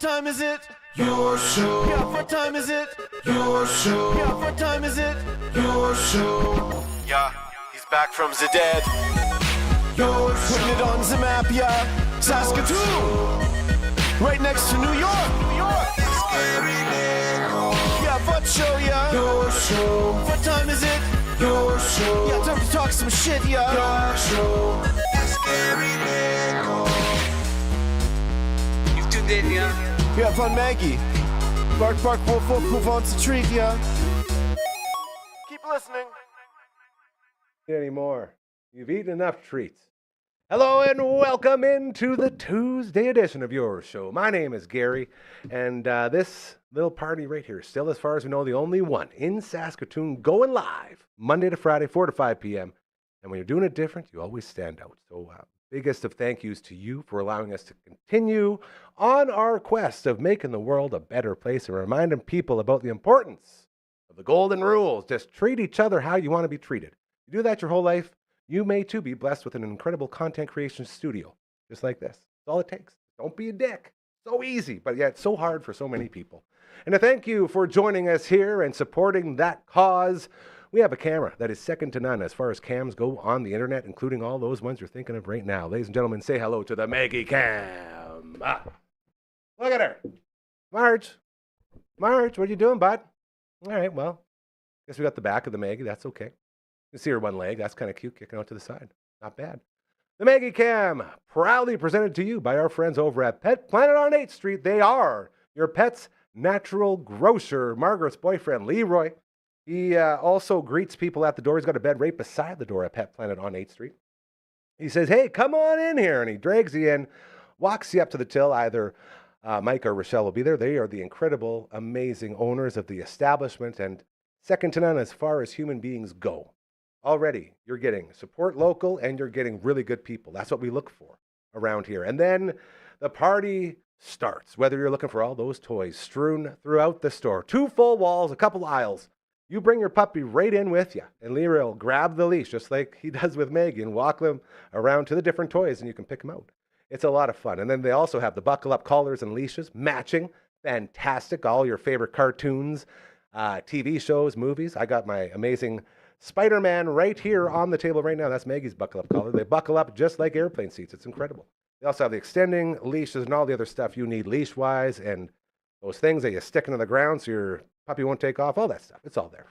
What time is it? Your show. Yeah, what time is it? Your show. Yeah, what time is it? Your show. Yeah, he's back from the dead. Your show. Putting it on the map, yeah. Saskatoon. Right next to New York. New York. Yeah, what show, yeah. Your show. What time is it? Your show. Yeah, time to talk some shit, yeah. Your show. You've tuned in, yeah? Yeah, fun Maggie. Bark, bark, wolf, wolf, move on to treat, yeah. Keep listening. Anymore. You've eaten enough treats. Hello and welcome into the Tuesday edition of Your Show. My name is Gary, and this little party right here is still, as far as we know, the only one in Saskatoon going live Monday to Friday, 4 to 5 p.m. And when you're doing it different, you always stand out. So biggest of thank yous to you for allowing us to continue on our quest of making the world a better place and reminding people about the importance of the golden rules. Just treat each other how you want to be treated. You do that your whole life, you may too be blessed with an incredible content creation studio, just like this. That's all it takes. Don't be a dick. So easy, but yet so hard for so many people. And a thank you for joining us here and supporting that cause. We have a camera that is second to none as far as cams go on the internet, including all those ones you're thinking of right now. Ladies and gentlemen, say hello to the Maggie Cam. Look at her. Marge, what are you doing, bud? All right, well, guess we got the back of the Maggie. That's okay. You can see her one leg. That's kind of cute, kicking out to the side. Not bad. The Maggie Cam, proudly presented to you by our friends over at Pet Planet on 8th Street. They are your pet's natural grocer. Margaret's boyfriend, Leroy. He also greets people at the door. He's got a bed right beside the door at Pet Planet on 8th Street. He says, hey, come on in here. And he drags you in, walks you up to the till. Either Mike or Rochelle will be there. They are the incredible, amazing owners of the establishment and second to none as far as human beings go. Already, you're getting support local and you're getting really good people. That's what we look for around here. And then the party starts, whether you're looking for all those toys strewn throughout the store. 2 full walls, a couple aisles. You bring your puppy right in with you, and Leroy will grab the leash, just like he does with Maggie, and walk them around to the different toys, and you can pick them out. It's a lot of fun. And then they also have the buckle-up collars and leashes, matching, fantastic, all your favorite cartoons, TV shows, movies. I got my amazing Spider-Man right here on the table right now. That's Maggie's buckle-up collar. They buckle up just like airplane seats. It's incredible. They also have the extending leashes and all the other stuff you need leash-wise, and those things that you stick into the ground so your puppy won't take off, all that stuff. It's all there.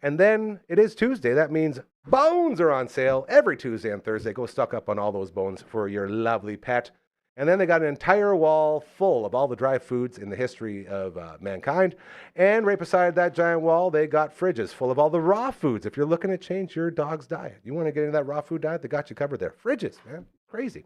And then it is Tuesday. That means bones are on sale every Tuesday and Thursday. Go stock up on all those bones for your lovely pet. And then they got an entire wall full of all the dry foods in the history of mankind. And right beside that giant wall, they got fridges full of all the raw foods. If you're looking to change your dog's diet, you want to get into that raw food diet, they got you covered there. Fridges, man, crazy.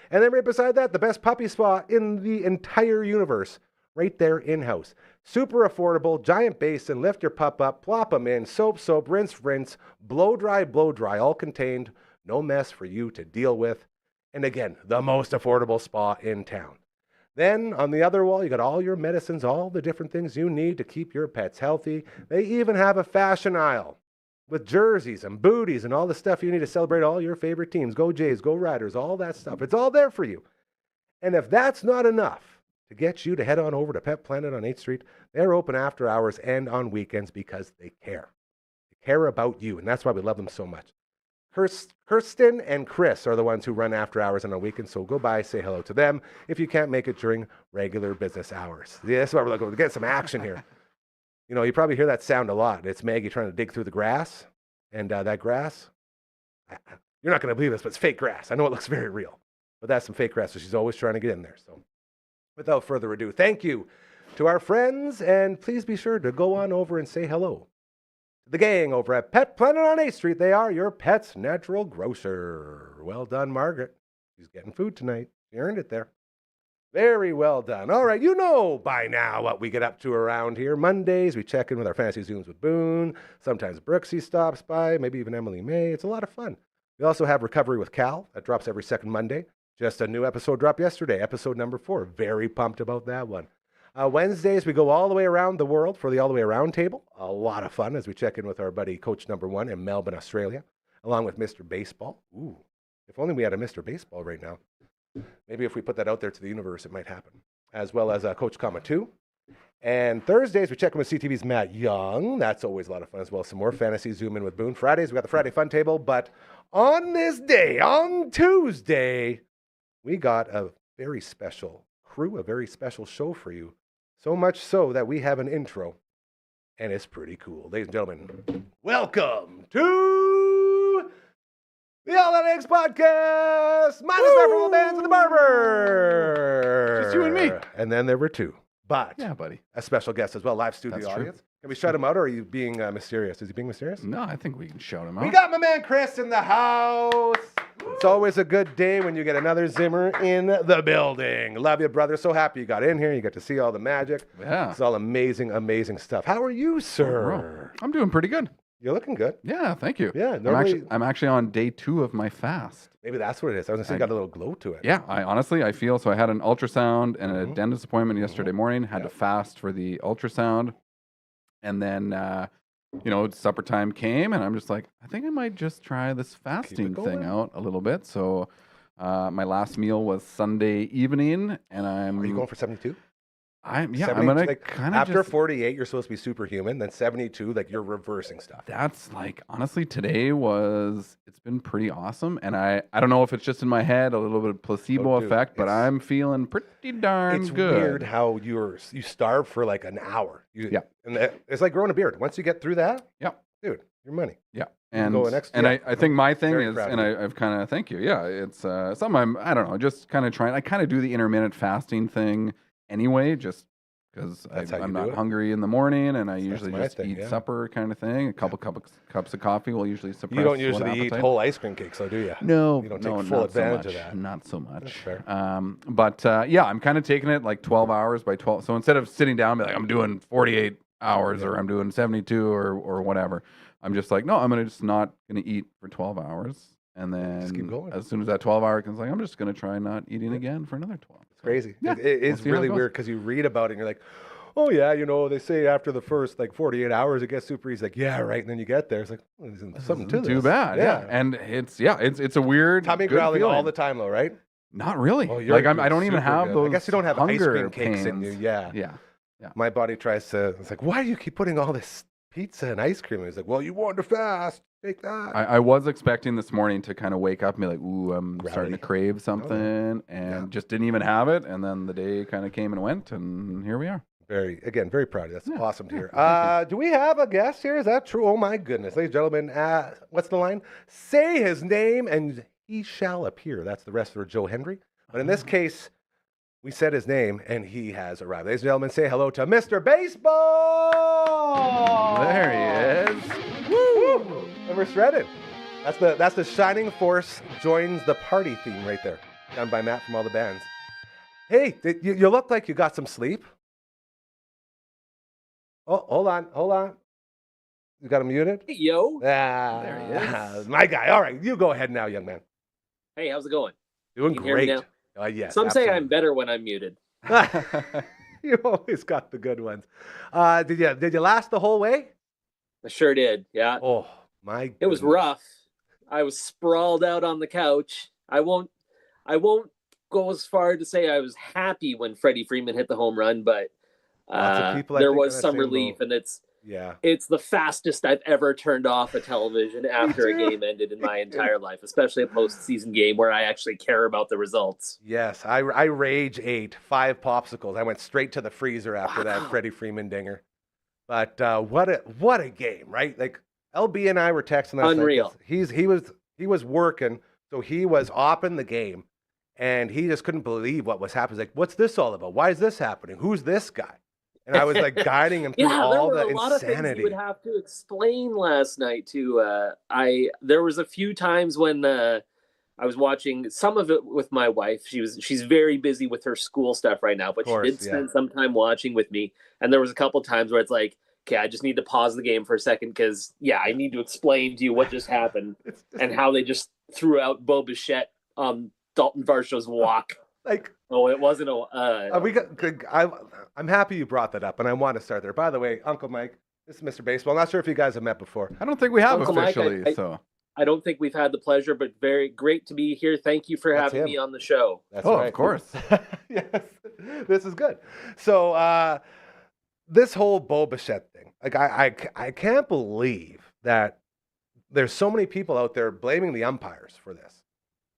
And then right beside that, the best puppy spa in the entire universe, right there in-house. Super affordable, giant basin, lift your pup up, plop them in, soap, rinse, blow dry, all contained. No mess for you to deal with. And again, the most affordable spa in town. Then on the other wall, you got all your medicines, all the different things you need to keep your pets healthy. They even have a fashion aisle with jerseys and booties and all the stuff you need to celebrate all your favorite teams. Go Jays, go Riders, all that stuff. It's all there for you. And if that's not enough to get you to head on over to Pet Planet on 8th Street, they're open after hours and on weekends because they care. They care about you, and that's why we love them so much. Kirsten and Chris are the ones who run after hours and on weekends, so go by, say hello to them if you can't make it during regular business hours. Yeah, that's why we're looking to get some action here. You know, you probably hear that sound a lot. It's Maggie trying to dig through the grass, and that grass, you're not going to believe this, but it's fake grass. I know it looks very real, but that's some fake grass, so she's always trying to get in there. So without further ado, thank you to our friends, and please be sure to go on over and say hello. The gang over at Pet Planet on 8th Street, they are your pet's natural grocer. Well done, Margaret. She's getting food tonight. She earned it there. Very well done. All right, you know by now what we get up to around here. Mondays, we check in with our Fantasy Zooms with Boone. Sometimes Brooksy stops by, maybe even Emily May. It's a lot of fun. We also have Recovery with Cal. That drops every second Monday. Just a new episode dropped yesterday, episode number 4. Very pumped about that one. Wednesdays, we go all the way around the world for the All the Way Around table. A lot of fun as we check in with our buddy Coach Number 1 in Melbourne, Australia, along with Mr. Baseball. Ooh, if only we had a Mr. Baseball right now. Maybe if we put that out there to the universe, it might happen. as well as Coach Comma 2. And Thursdays, we check in with CTV's Matt Young. That's always a lot of fun as well. Some more fantasy Zoom in with Boone. Fridays, we got the Friday Fun Table. But on this day, on Tuesday, we got a very special crew, a very special show for you. So much so that we have an intro, and it's pretty cool. Ladies and gentlemen, welcome to the All That Eggs Podcast, minus memorable bands of the Barber. Just you and me. And then there were two. But yeah, buddy. A special guest as well, live studio That's audience. true. Can we shut him out, or are you being mysterious? Is he being mysterious? No, I think we can shout him out. We got my man Chris in the house. It's always a good day when you get another Zimmer in the building. Love you, brother. So happy you got in here. You got to see all the magic. Yeah. It's all amazing, amazing stuff. How are you, sir? I'm doing pretty good. You're looking good. Yeah, thank you. Yeah, I'm actually on day 2 of my fast. Maybe that's what it is. I was gonna say, got a little glow to it. Yeah, I feel so. I had an ultrasound and a dentist appointment yesterday morning. Had to fast for the ultrasound, and then supper time came, and I'm just like, I think I might just try this fasting thing out a little bit. So my last meal was Sunday evening, and Are you going for 72? I'm gonna kind of after 48, you're supposed to be superhuman. Then 72, like you're reversing stuff. That's like, honestly, today it's been pretty awesome. And I don't know if it's just in my head, a little bit of placebo effect, but I'm feeling pretty darn it's good. It's weird how you starve for like an hour. And it's like growing a beard. Once you get through that, dude, your money. Yeah. I think my thing is, and I've kind of, thank you. Yeah. It's something I don't know, just kind of trying. I kind of do the intermittent fasting thing anyway, just because I'm not hungry in the morning, and I usually just eat supper kind of thing. A couple cups of coffee will usually suppress. You don't usually eat whole ice cream cakes, though, do you? No, you don't take full advantage of that. Not so much. Fair. But I'm kind of taking it like 12 hours by 12. So instead of sitting down and be like, I'm doing 48 hours or I'm doing 72 or whatever, I'm just like, no, I'm just not going to eat for 12 hours. And then just keep going. As soon as that 12 hour comes, like, I'm just going to try not eating again for another 12. It's crazy. Yeah, it is really weird because you read about it and you're like, oh yeah, they say after the first like 48 hours it gets super easy. Like, yeah, right. And then you get there, it's like, well, isn't something to this. Too bad. Yeah. And it's a weird tummy growling all the time though, right? Not really. Oh, like I don't even have those. I guess you don't have ice cream cakes pains. in you. Yeah. My body tries to. It's like, why do you keep putting all this pizza and ice cream? And he's like, well, you wanted to fast. Take that. I was expecting this morning to kind of wake up and be like, ooh, I'm starting to crave something, and just didn't even have it. And then the day kind of came and went, and here we are. Very proud of you. That's awesome to hear. Do we have a guest here? Is that true? Oh my goodness. Ladies and gentlemen, what's the line? Say his name and he shall appear. That's the wrestler Joe Hendry. But in this case, we said his name and he has arrived. Ladies and gentlemen, say hello to Mr. Baseball. There he is. Woo! And we're shredded. That's the Shining Force joins the party theme right there, done by Matt from all the bands. Hey, you look like you got some sleep. Oh, hold on. You got him muted? Hey, yo. There he is. My guy. All right, you go ahead now, young man. Hey, how's it going? Doing Can you hear me great. now? Yes. Some absolutely. say I'm better when I'm muted. You always got the good ones. Did you last the whole way? I sure did. Yeah. Oh my! It was rough. I was sprawled out on the couch. I won't go as far to say I was happy when Freddie Freeman hit the home run, but there was some relief, and it's the fastest I've ever turned off a television after a game ended in my entire life, especially a postseason game where I actually care about the results. Yes, I rage ate 5 popsicles. I went straight to the freezer after that Freddie Freeman dinger. But what a game, right? Like LB and I were texting last Unreal. Night. He was working, so he was opping the game, and he just couldn't believe what was happening. He's like, what's this all about? Why is this happening? Who's this guy? And I was like guiding him through all the insanity. There were a lot of things you would have to explain last night too. There was a few times when I was watching some of it with my wife. She's very busy with her school stuff right now, but she did spend some time watching with me. And there was a couple times where it's like, okay, I just need to pause the game for a second because I need to explain to you what just happened and how they just threw out Bo Bichette on Dalton Varsho's walk. Like, oh, it wasn't I'm happy you brought that up, and I want to start there. By the way, Uncle Mike, this is Mr. Baseball. I'm not sure if you guys have met before. I don't think we have Uncle officially. Mike, so I don't think we've had the pleasure, but very great to be here. Thank you for That's having him. me on the show. That's Oh, right. of course. Yes, this is good. So this whole Bo Bichette thing, like I can't believe that there's so many people out there blaming the umpires for this.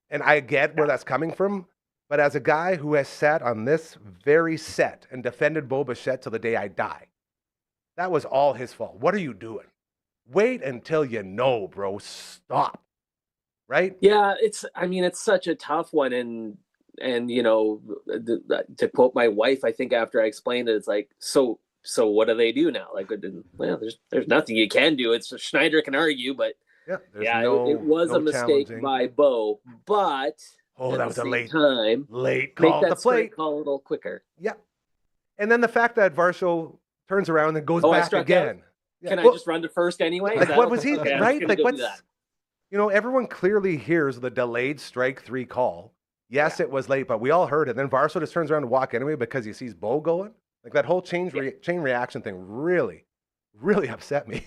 And I get where that's coming from, but as a guy who has sat on this very set and defended Bo Bichette till the day I die, that was all his fault. What are you doing? Wait until you know, bro. Stop. Right? Yeah, it's such a tough one, and to quote my wife, I think after I explained it, it's like, so what do they do now? Like, well, there's nothing you can do. It's Schneider can argue, but yeah, it was a mistake by Bo, but that was a late time. Late Make call that the plate. call a little quicker. Yeah. And then the fact that Varsho turns around and goes back again. Yeah. Can I just run to first anyway? Like, what was he, okay, right? Like, what's, that. Everyone clearly hears the delayed strike 3 call. Yes, it was late, but we all heard it. Then Varsho just turns around to walk anyway because he sees Bo going. Like, that whole chain reaction thing really, really upset me.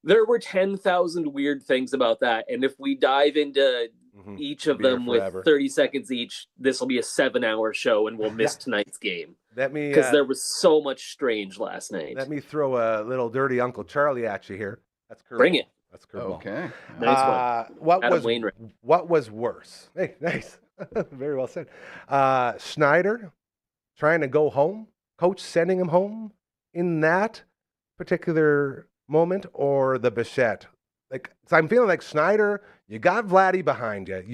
There were 10,000 weird things about that. And if we dive into each of them with 30 seconds each, this will be a 7-hour show and we'll miss tonight's game. Because there was so much strange last night. Let me throw a little dirty Uncle Charlie at you here. That's curveball. Bring it. That's curveball. Okay. Nice one. What was worse? Hey, nice. Very well said. Schneider trying to go home, coach sending him home in that particular moment, or the Bichette? Like, so I'm feeling like Schneider, you got Vladdy behind you.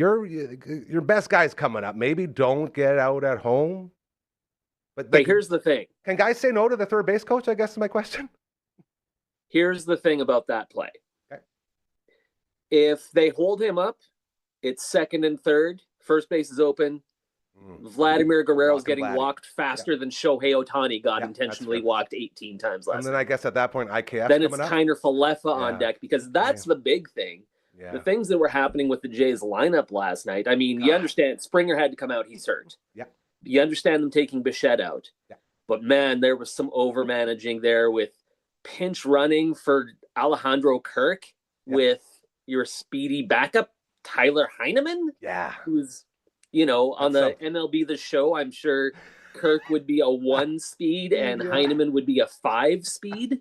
Your best guy's coming up. Maybe don't get out at home. But here's the thing. Can guys say no to the third base coach, I guess is my question? Here's the thing about that play. Okay. If they hold him up, it's second and third. First base is open. Vladimir Guerrero's getting walked faster than Shohei Ohtani got intentionally walked 18 times last night. And then I guess at that point, IKF then it's Kiner Falefa on deck, because that's the big thing. Yeah. The things that were happening with the Jays lineup last night. I mean, you understand Springer had to come out. He's hurt. Yeah. You understand them taking Bichette out. Yeah. But man, there was some overmanaging there with pinch running for Alejandro Kirk with your speedy backup, Tyler Heineman. Yeah. Who's, on the MLB The Show, I'm sure Kirk would be a 1 speed and Heineman would be a 5 speed.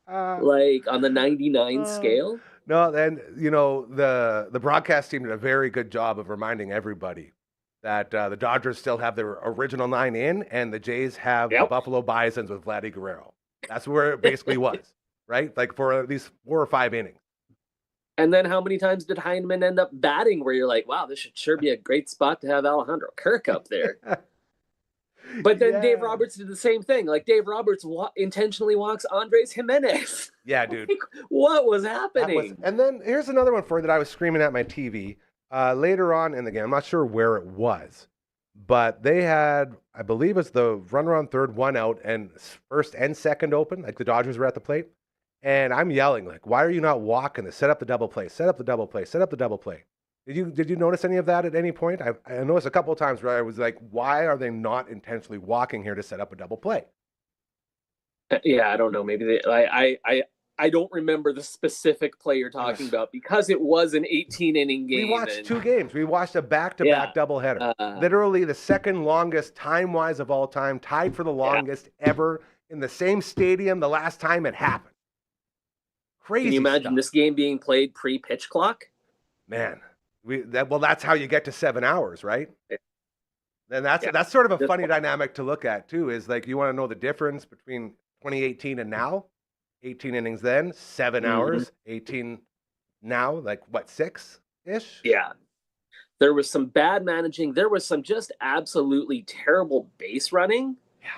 Like on the 99 scale. No, then, the broadcast team did a very good job of reminding everybody that the Dodgers still have their original 9 in, and the Jays have the Buffalo Bisons with Vladdy Guerrero. That's where it basically was, right? Like for at least 4 or 5 innings. And then how many times did Heineman end up batting where you're like, wow, this should sure be a great spot to have Alejandro Kirk up there. But then Dave Roberts did the same thing. Like, Dave Roberts intentionally walks Andres Jimenez. Yeah, dude. Like, what was happening? And then here's another one for that I was screaming at my TV later on in the game. I'm not sure where it was, but they had, I believe it's the runner on third, 1 out, and first and second open. Like, the Dodgers were at the plate. And I'm yelling, like, why are you not walking to set up the double play? Set up the double play. Set up the double play. Did you notice any of that at any point? I noticed a couple of times where I was like, why are they not intentionally walking here to set up a double play? Yeah, I don't know. Maybe I don't remember the specific play you're talking about because it was an 18-inning game. We watched 2 games. We watched a back-to-back doubleheader. Literally the second longest time-wise of all time, tied for the longest ever in the same stadium the last time it happened. Crazy. Can you imagine this game being played pre-pitch clock? Man. That's how you get to 7 hours, right? And that's sort of a funny dynamic to look at too. Is like, you want to know the difference between 2018 and now? 18 innings then, 7 hours. 18 now, like what, 6-ish? Yeah. There was some bad managing. There was some just absolutely terrible base running. Yeah.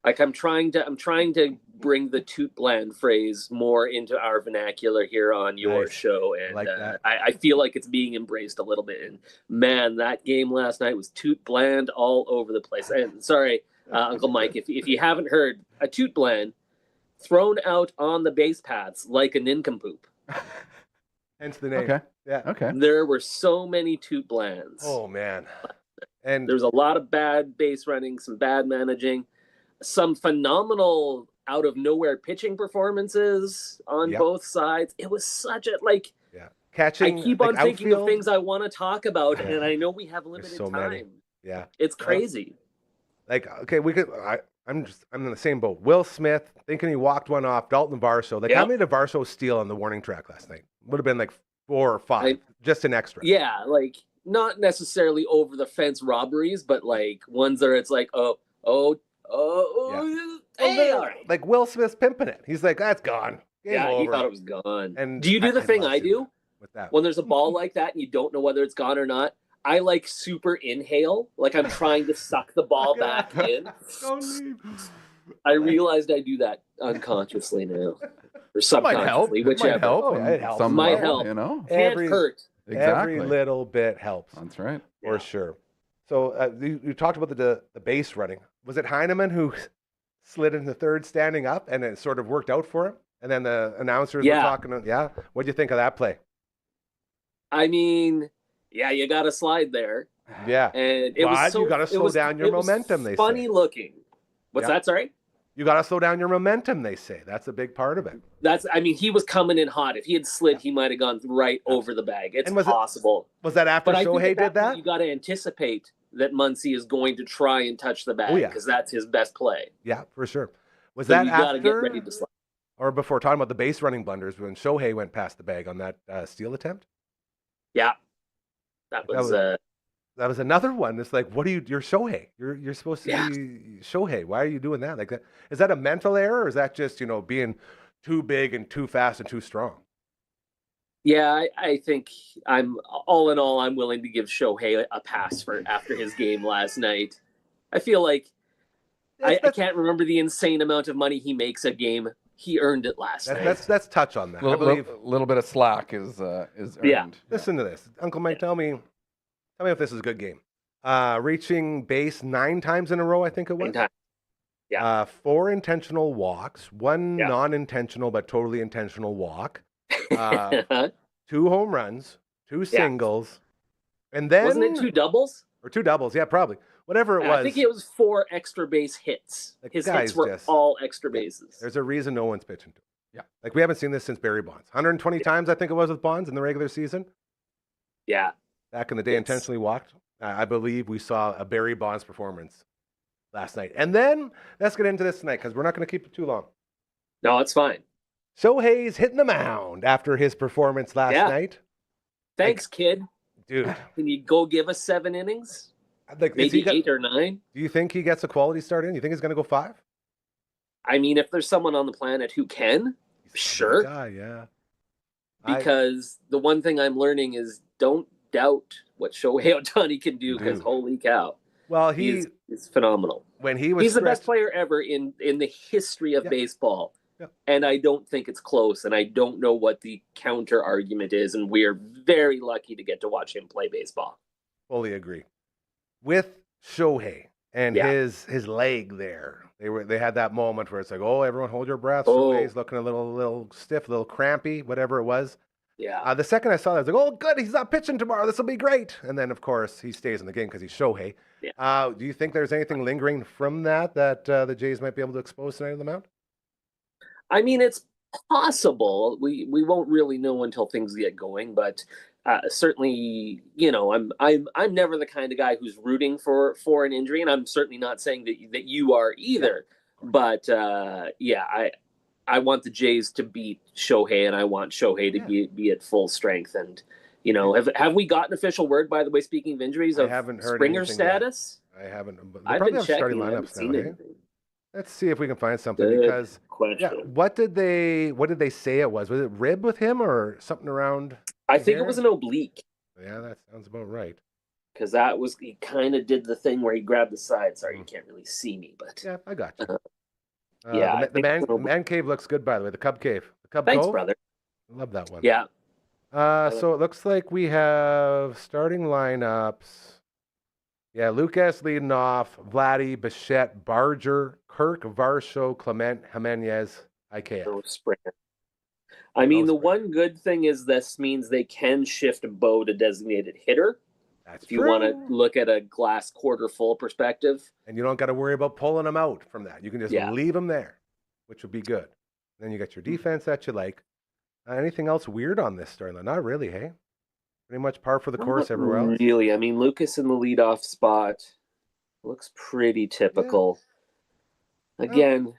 Like, I'm trying to bring the toot bland phrase more into our vernacular here on your show. And like that. I feel like it's being embraced a little bit. And man, that game last night was toot bland all over the place. And sorry, Uncle Mike, if you haven't heard, a toot bland thrown out on the base paths like a nincompoop. Hence the name. Okay. Yeah. Okay. There were so many toot blands. Oh man. And there's a lot of bad base running, some bad managing, some phenomenal out of nowhere pitching performances on both sides. It was such a catching. I keep like on thinking of outfield. things I want to talk about, and I know we have limited so time. many. Yeah. It's crazy. Like, okay, we could. I'm in the same boat. Will Smith thinking he walked one off. Dalton Varsho. Like, how many did Varsho steal on the warning track last night? Would have been like 4 or 5, just an extra. Yeah, like not necessarily over the fence robberies, but like ones that it's like, hey, all right. Like Will Smith's pimping it. He's like, that's gone. Game over. He thought it was gone. And do you do the thing I do? With that. When there's a ball like that and you don't know whether it's gone or not, I like super inhale, like I'm trying to suck the ball back in. Don't leave. I realized I do that unconsciously now, or subconsciously, whichever. Might help. Oh, yeah, it helps. Some Might level, help. You know. Can't hurt. Exactly. Every little bit helps. That's right. For sure. So you talked about the base running. Was it Heineman who slid into third standing up and it sort of worked out for him? And then the announcers were talking. What'd you think of that play? I mean, you got to slide there. Yeah. And it was you got to slow down your momentum, they say. Funny looking. What's that, sorry? You got to slow down your momentum, they say. That's a big part of it. He was coming in hot. If he had slid, he might have gone right over the bag. It's possible. Was that after Shohei did that? You got to anticipate that Muncy is going to try and touch the bag because that's his best play. Yeah, for sure. Was that after? You got to get ready to slide. Or before, talking about the base running blunders when Shohei went past the bag on that steal attempt? Yeah. That was another one. It's like, you're Shohei. You're supposed to be Shohei. Why are you doing that? Like that? Is that a mental error or is that just, being too big and too fast and too strong? Yeah, I think I'm willing to give Shohei a pass for after his game last night. I feel like I can't remember the insane amount of money he makes a game. He earned it last night. Let's touch on that. I believe a little bit of slack is earned. Yeah. Listen to this. Uncle Mike, tell me if this is a good game. Reaching base 9 times in a row, I think it was. 9 times. Yeah. 4 intentional walks, 1 non-intentional but totally intentional walk. 2 home runs, 2 singles, and then wasn't it 2 doubles? Or 2 doubles? Yeah, probably. Whatever it was. I think it was 4 extra base hits. His hits were all extra bases. There's a reason no one's pitching to him. Yeah. Like we haven't seen this since Barry Bonds. 120 times I think it was with Bonds in the regular season. Yeah. Back in the day, intentionally walked. I believe we saw a Barry Bonds performance last night. And then let's get into this tonight because we're not going to keep it too long. No, it's fine. Shohei's hitting the mound after his performance last night. Thanks, kid. Dude. Can you go give us 7 innings? Like, maybe 8 or 9? Do you think he gets a quality start in? You think he's going to go 5? I mean, if there's someone on the planet who can, sure. Yeah. Because the one thing I'm learning is don't doubt what Shohei Ohtani can do because holy cow. Well, he's phenomenal. When he's the best player ever in the history of baseball. Yeah. And I don't think it's close. And I don't know what the counter argument is. And we are very lucky to get to watch him play baseball. Fully agree. With Shohei and his leg there, they had that moment where it's like, oh, everyone hold your breath. Shohei's looking a little stiff, a little crampy, whatever it was. Yeah. The second I saw that, I was like, oh, good, he's not pitching tomorrow. This will be great. And then, of course, he stays in the game because he's Shohei. Yeah. Do you think there's anything lingering from that the Jays might be able to expose tonight on the mound? I mean, it's possible. We won't really know until things get going, but certainly, I'm never the kind of guy who's rooting for an injury, and I'm certainly not saying that you are either. Yeah. But I want the Jays to beat Shohei, and I want Shohei to be at full strength. And have we gotten official word, by the way, speaking of injuries, of Springer's status? Yet. I haven't. I've been checking. I haven't seen anything. Let's see if we can find something because what did they say it was? Was it rib with him or something around? I think it was an oblique. Yeah, that sounds about right. Because he kind of did the thing where he grabbed the side. Sorry, you can't really see me, but yeah, I got you. The man cave looks good, by the way. The Cub Cave, the Cub Thanks, Cove. brother. I love that one. Yeah. So it looks like we have starting lineups. Yeah, Lucas leading off, Vladdy, Bichette, Barger, Kirk, Varsho, Clement, Jimenez, IKF. No Springer. I mean, the one good thing is this means they can shift Bo to designated hitter. That's if you want to look at a glass quarter full perspective. And you don't got to worry about pulling them out from that. You can just leave them there, which would be good. Then you got your defense that you like. Anything else weird on this storyline? Not really, hey? Pretty much par for the course Not everywhere else. really. I mean, Lucas in the leadoff spot looks pretty typical. Again,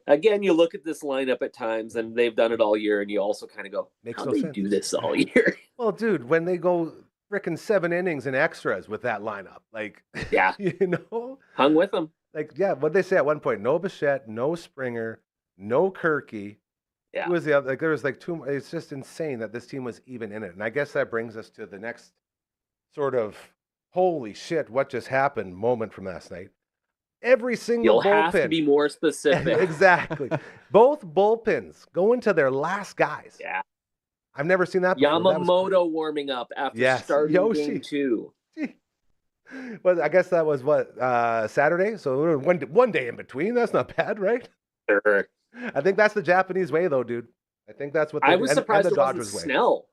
you look at this lineup at times, and they've done it all year, and you also kind of go, Makes how no they sense. do this all year? Well, dude, when they go frickin' 7 innings and extras with that lineup, like, Yeah. you know, Hung with them. like, yeah, what they say at one point? No Bichette, no Springer, no Kirky. Yeah. Who was the other? Like, there was like two. It's just insane that this team was even in it. And I guess that brings us to the next sort of holy shit, what just happened moment from last night. Every single You'll bullpen. have to be more specific. Exactly. Both bullpens go into their last guys. Yeah. I've never seen that before. Yamamoto warming up after starting Yoshi. game 2. Well, I guess that was what, Saturday? So one day in between. That's not bad, right? Sure. I think that's the Japanese way, though, dude. I think that's what I was surprised and it the wasn't Dodgers way. Snell.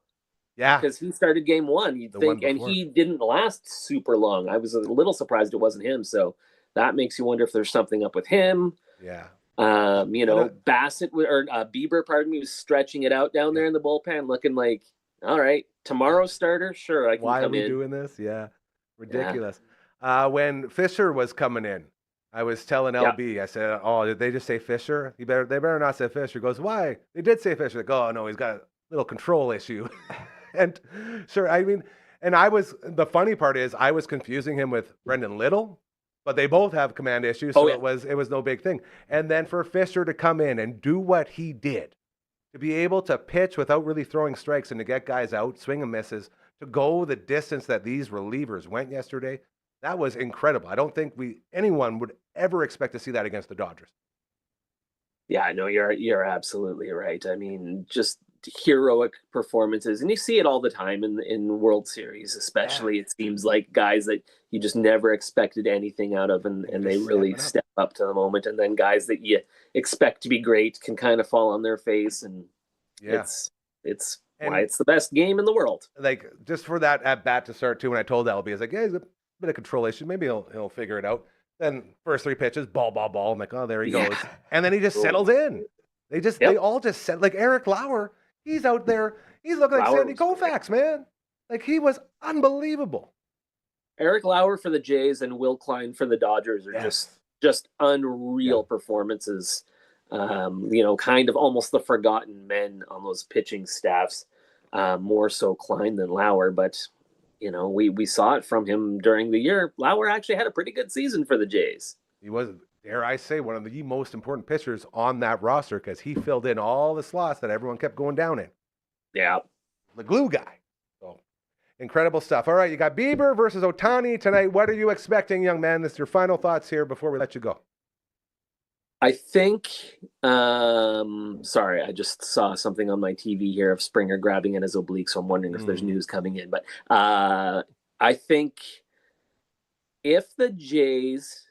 Yeah. Because he started game 1, you'd The think, one and before. he didn't last super long. I was a little surprised it wasn't him. So that makes you wonder if there's something up with him. Yeah. Bassett or Bieber, pardon me, was stretching it out down there in the bullpen, looking like, all right, tomorrow's starter, sure, I can Why come are we in. doing this? Yeah. Ridiculous. When Fisher was coming in, I was telling LB, I said, oh, did they just say Fisher? They better not say Fisher. He goes, why? They did say Fisher. Like, oh, no, he's got a little control issue. And sure, I mean, and the funny part is I was confusing him with Brendan Little, but they both have command issues, so it was no big thing. And then for Fisher to come in and do what he did, to be able to pitch without really throwing strikes and to get guys out, swing and misses, to go the distance that these relievers went yesterday, that was incredible. I don't think anyone would ever expect to see that against the Dodgers. Yeah, no, you're absolutely right. I mean, just heroic performances, and you see it all the time in World Series, especially. It seems like guys that you just never expected anything out of, and they really step up to the moment. And then guys that you expect to be great can kind of fall on their face, and it's why it's the best game in the world. Like, just for that at bat to start too, when I told LB, I was like, yeah, he's a bit of control issue. Maybe he'll figure it out. Then first 3 pitches, ball. I'm like, oh, there he goes. And then he just settles in. They all just set, like Eric Lauer. He's out there. He's looking like Sandy Koufax, man. Like, he was unbelievable. Eric Lauer for the Jays and Will Klein for the Dodgers are just unreal performances. Kind of almost the forgotten men on those pitching staffs. More so Klein than Lauer, but we saw it from him during the year. Lauer actually had a pretty good season for the Jays. He was, dare I say, one of the most important pitchers on that roster because he filled in all the slots that everyone kept going down in. Yeah. The glue guy. So, incredible stuff. All right, you got Bieber versus Ohtani tonight. What are you expecting, young man? This is your final thoughts here before we let you go. I think, sorry, I just saw something on my TV here of Springer grabbing at his oblique, so I'm wondering if there's news coming in. But I think if the Jays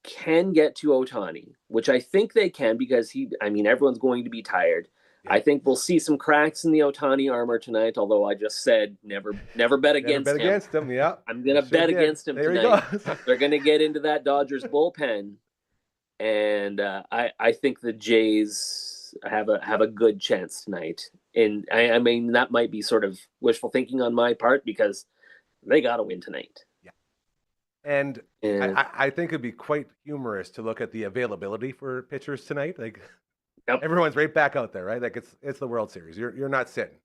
can get to Ohtani, which I think they can because everyone's going to be tired. Yeah. I think we'll see some cracks in the Ohtani armor tonight, although I just said never bet against him. Yeah. I'm going to bet against him tonight. They're going to get into that Dodgers bullpen. And I think the Jays have a good chance tonight. And I mean, that might be sort of wishful thinking on my part because they got to win tonight. Yeah. And I think it'd be quite humorous to look at the availability for pitchers tonight. Like, everyone's right back out there, right? Like, it's the World Series. You're not sitting.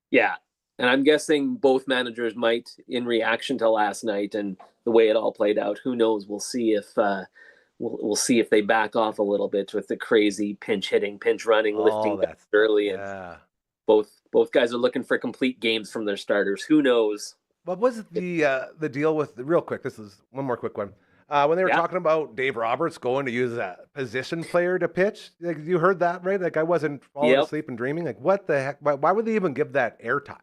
Yeah. And I'm guessing both managers might, in reaction to last night and the way it all played out, who knows? We'll see if we'll see if they back off a little bit with the crazy pinch hitting, pinch running, lifting early. And both guys are looking for complete games from their starters. Who knows? What was the deal with real quick? This is one more quick one. When they were talking about Dave Roberts going to use a position player to pitch, like, you heard that, right? Like, I wasn't falling asleep and dreaming. Like, what the heck? Why would they even give that airtime?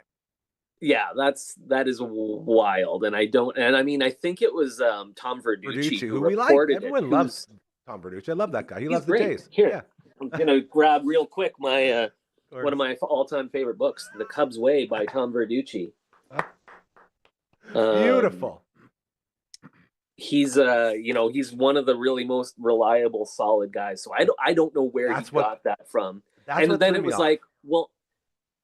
Yeah, that is wild, and I think it was Tom Verducci who we like. Everyone loves Tom Verducci. I love that guy. He loves the Jays. Here, I'm gonna grab real quick my one of my all-time favorite books, The Cubs Way by Tom Verducci. Beautiful. He's he's one of the really most reliable, solid guys. So I don't know where he got that from. And then it was like, Well,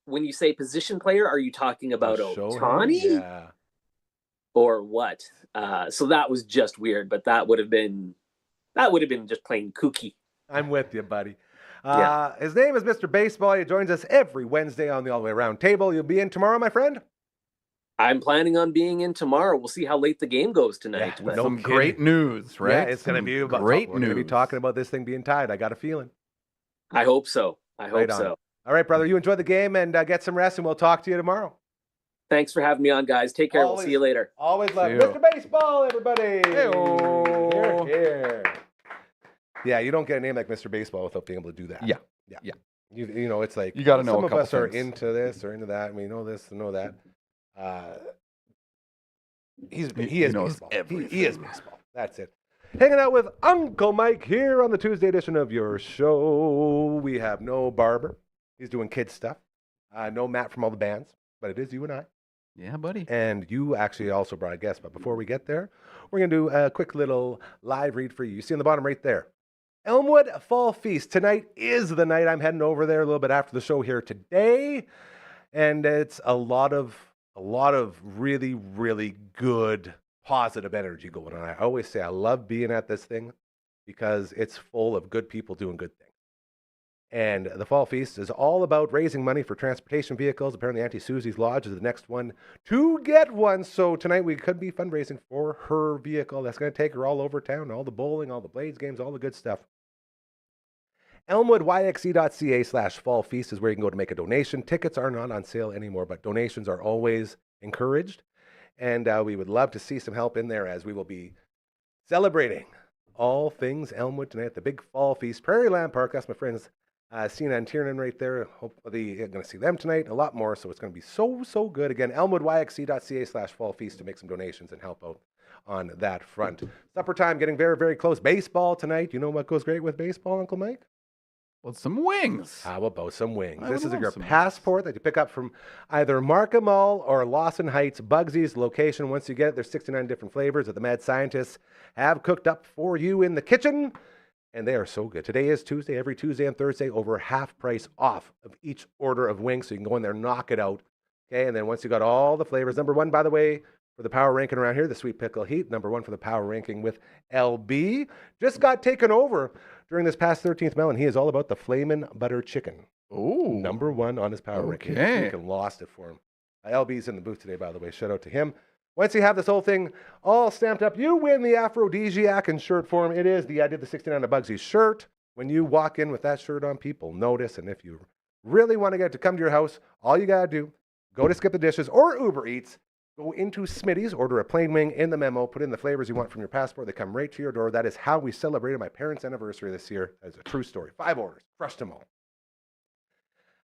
when you say position player, are you talking about Ohtani? Yeah. Or what? So that was just weird, but that would have been just plain kooky. I'm with you, buddy. Yeah. His name is Mr. Baseball. He joins us every Wednesday on the All the Way Around table. You'll be in tomorrow, my friend? I'm planning on being in tomorrow. We'll see how late the game goes tonight. Yeah, but no Some kidding. great news, right? Yeah, it's going to be about great We're news. going to be talking about this thing being tied. I got a feeling. I hope so. I hope Right on. so. All right, brother. You enjoy the game and get some rest, and we'll talk to you tomorrow. Thanks for having me on, guys. Take care. We'll see you later. Always love See you. Mr. Baseball, everybody. Hey-o. Here. Yeah, you don't get a name like Mr. Baseball without being able to do that. Yeah. You know, it's like You gotta know some a of couple us are things. into this or into that, and we know this and know that. He is knows baseball. everything. He is baseball. That's it. Hanging out with Uncle Mike here on the Tuesday edition of your show. We have no Barber. He's doing kid stuff. No Matt from all the bands, but it is you and I. Yeah, buddy. And you actually also brought a guest. But before we get there, we're going to do a quick little live read for you. You see on the bottom right there. Elmwood Fall Feast. Tonight is the night. I'm heading over there a little bit after the show here today. And it's a lot of really, really good, positive energy going on. I always say I love being at this thing because it's full of good people doing good things. And the Fall Feast is all about raising money for transportation vehicles. Apparently, Auntie Susie's Lodge is the next one to get one. So tonight we could be fundraising for her vehicle. That's going to take her all over town, all the bowling, all the Blades games, all the good stuff. ElmwoodYXE.ca/Fall Feast is where you can go to make a donation. Tickets are not on sale anymore, but donations are always encouraged. And we would love to see some help in there as we will be celebrating all things Elmwood tonight at the Big Fall Feast, Prairie Land Park. That's my friends Sina and Tiernan right there. Hopefully you're going to see them tonight. A lot more, so it's going to be so good. Again, ElmwoodYXE.ca/Fall Feast to make some donations and help out on that front. Supper time getting very, very close. Baseball tonight. You know what goes great with baseball, Uncle Mike? Well, some wings. How about some wings? I This would is love your some passport that you pick up from either Markham Mall or Lawson Heights. Bugsy's location. Once you get it, there's 69 different flavors that the mad scientists have cooked up for you in the kitchen. And they are so good. Today is Tuesday. Every Tuesday and Thursday, over half price off of each order of wings. So you can go in there, knock it out. Okay, and then once you got all the flavors, number one, by the way, for the power ranking around here, the Sweet Pickle Heat. Number one for the power ranking with LB. Just got taken over during this past 13th Melon. He is all about the Flamin' Butter Chicken. Oh, Number one on his power ranking. Okay. You can lost it for him. LB's in the booth today, by the way. Shout out to him. Once you have this whole thing all stamped up, you win the Aphrodisiac in shirt form. It is the I Did the 69 of Bugsy shirt. When you walk in with that shirt on, people notice. And if you really want to get it to come to your house, all you got to do, go to Skip the Dishes or Uber Eats, go into Smitty's, order a plain wing in the memo, put in the flavors you want from your passport. They come right to your door. That is how we celebrated my parents' anniversary this year. That is a true story. 5 orders, crushed them all.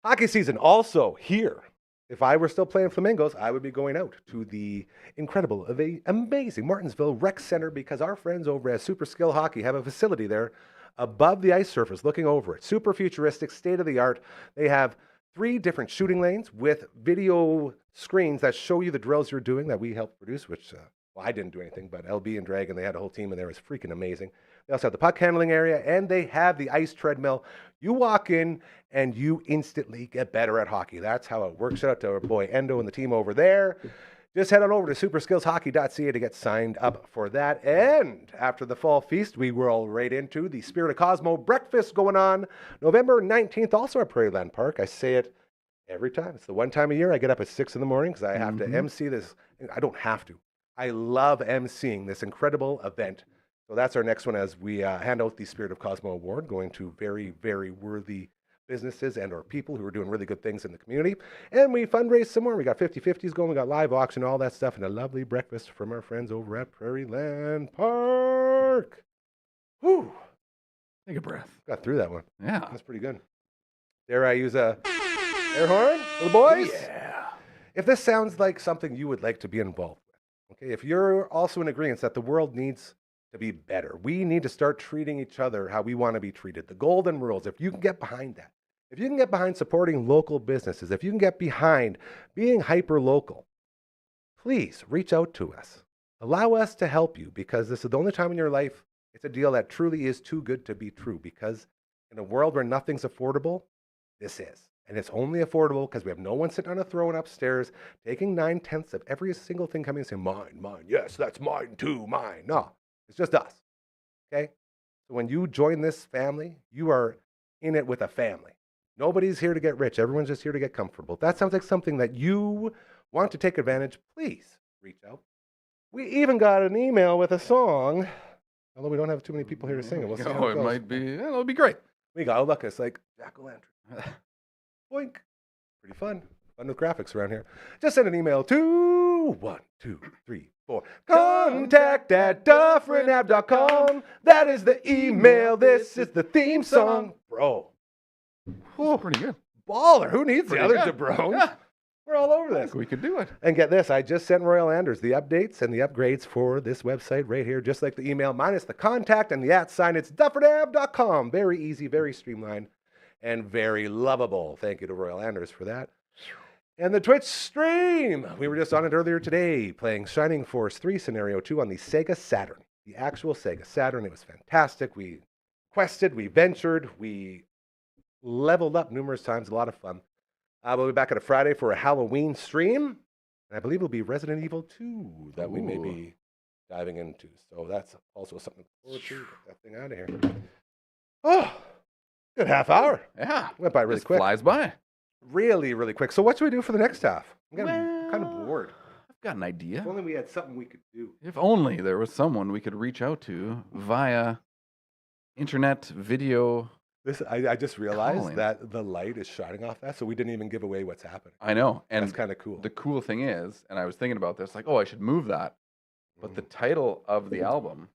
Hockey season also here. If I were still playing Flamingos, I would be going out to the incredible, amazing Martinsville Rec Center because our friends over at Super Skill Hockey have a facility there above the ice surface looking over it. Super futuristic, state-of-the-art. They have 3 different shooting lanes with video screens that show you the drills you're doing that we helped produce, which, well, I didn't do anything, but LB and Dragon, they had a whole team in there. It was freaking amazing. They also have the puck handling area, and they have the ice treadmill. You walk in, and you instantly get better at hockey. That's how it works. Shout out to our boy Endo and the team over there. Just head on over to superskillshockey.ca to get signed up for that. And after the Fall Feast, we roll right into the Spirit of Cosmo breakfast going on November 19th, also at Prairie Land Park. I say it every time. It's the one time a year I get up at 6 in the morning because I have to MC this. I don't have to. I love MCing this incredible event. So that's our next one as we hand out the Spirit of Cosmo Award, going to very, very worthy businesses and or people who are doing really good things in the community. And we fundraise some more. We got 50/50s going. We got live auction, all that stuff, and a lovely breakfast from our friends over at Prairie Land Park. Whew. take a breath. Got through that one. Yeah. That's pretty good. Dare I use a air horn for the boys? Yeah. If this sounds like something you would like to be involved with, okay, if you're also in agreement that the world needs to be better, we need to start treating each other how we want to be treated. The golden rules, if you can get behind that, if you can get behind supporting local businesses, if you can get behind being hyper-local, please reach out to us. Allow us to help you because this is the only time in your life it's a deal that truly is too good to be true because in a world where nothing's affordable, this is. And it's only affordable because we have no one sitting on a throne upstairs taking 9/10 of every single thing coming and saying, mine, mine. Yes, that's mine too, mine. No, it's just us. Okay? So when you join this family, you are in it with a family. Nobody's here to get rich. Everyone's just here to get comfortable. If that sounds like something that you want to take advantage, please reach out. We even got an email with a song, although we don't have too many people here to sing it. We'll see how it goes. might be. Yeah, it'll be great. We got, oh, look, it's like jack-o'-lantern. Boink. Pretty fun. Fun with graphics around here. Just send an email to 1, 2, 3, 4. contact@dufferinave.com. That is the email. This is the theme song. Bro. Oh, pretty good. Baller. Who needs Pretty the other good. jabrones? Yeah. We're all over this. We could do it. And get this, I just sent Royal Anders the updates and the upgrades for this website right here, just like the email, minus the contact and the @ sign. It's dufferinav.com. Very easy, very streamlined, and very lovable. Thank you to Royal Anders for that. And the Twitch stream. We were just on it earlier today, playing Shining Force 3 Scenario 2 on the Sega Saturn. The actual Sega Saturn. It was fantastic. We quested, we ventured, we leveled up numerous times. A lot of fun. We'll be back on a Friday for a Halloween stream. And I believe it'll be Resident Evil 2 that we may be diving into. So that's also something to look forward to. Get that thing out of here. Oh, good half hour. Yeah. Went by really Just quick. flies by. Really, really quick. So what should we do for the next half? I'm getting kind of Well, bored. I've got an idea. If only we had something we could do. If only there was someone we could reach out to via internet video. I just realized Colin. that the light is shining off that, so we didn't even give away what's happening. I know. And That's kind of cool. the cool thing is, and I was thinking about this, like, oh, I should move that. But the title of the album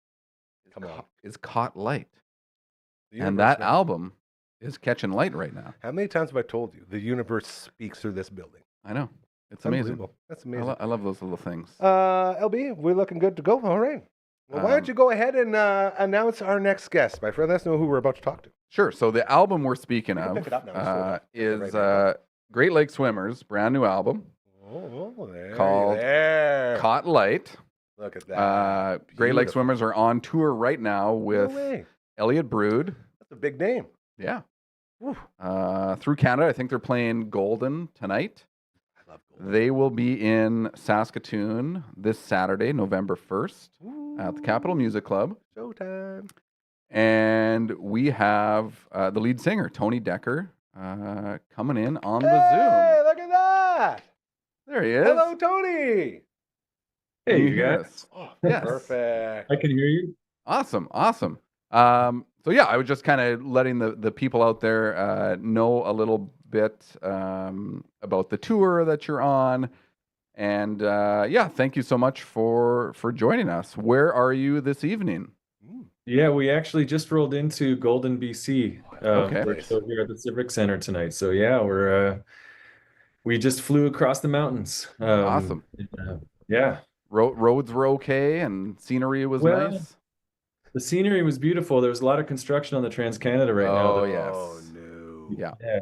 Come on. is Caught Light. The And universe that knows. album is catching light right now. How many times have I told you the universe speaks through this building? I know. It's amazing. Unbelievable. That's amazing. I love those little things. LB, we're looking good to go. All right. Well, why don't you go ahead and announce our next guest, my friend? Let us know who we're about to talk to. Sure. So the album we're speaking can of pick it up now. Just hold it. is Right now. Great Lake Swimmers' brand new album Oh, there. Called there. Caught Light. Look at that. Great Lake Beautiful. Swimmers are on tour right now No with way. Elliot Brood. That's a big name. Yeah. Whew. Through Canada. I think they're playing Golden tonight. I love gold. They will be in Saskatoon this Saturday, November 1st, at the Capitol Music Club. Showtime. And we have the lead singer, Tony Decker, coming in on the Hey, look at that. Zoom. There he is. Hello, Tony. Hey, Can you hear guys. us? Oh, Yes. perfect. I can hear you. Awesome. So yeah, I was just kind of letting the people out there know a little bit about the tour that you're on. And yeah, thank you so much for joining us. Where are you this evening? Yeah, we actually just rolled into Golden, BC. Okay. We're still here at the Civic Center tonight. So yeah, we just flew across the mountains. Awesome. Yeah. Roads were okay and scenery was Well, nice. The scenery was beautiful. There was a lot of construction on the Trans-Canada right now. Oh, though. yes. Oh, no. Yeah. Yeah.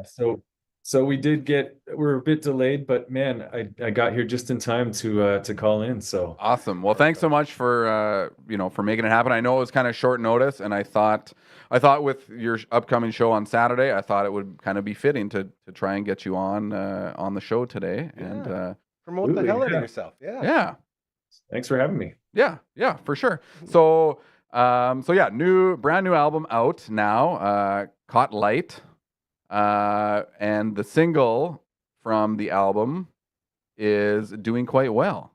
So we did we're a bit delayed, but man, I got here just in time to call in. So Awesome. Well, thanks so much for for making it happen. I know it was kind of short notice, and I thought with your upcoming show on Saturday, I thought it would kind of be fitting to try and get you on the show today. And Promote the Absolutely, hell out of yeah. yourself. Yeah. yeah, thanks for having me. yeah, for sure. So yeah, brand new album out now, Caught Light, and the single from the album is doing quite well.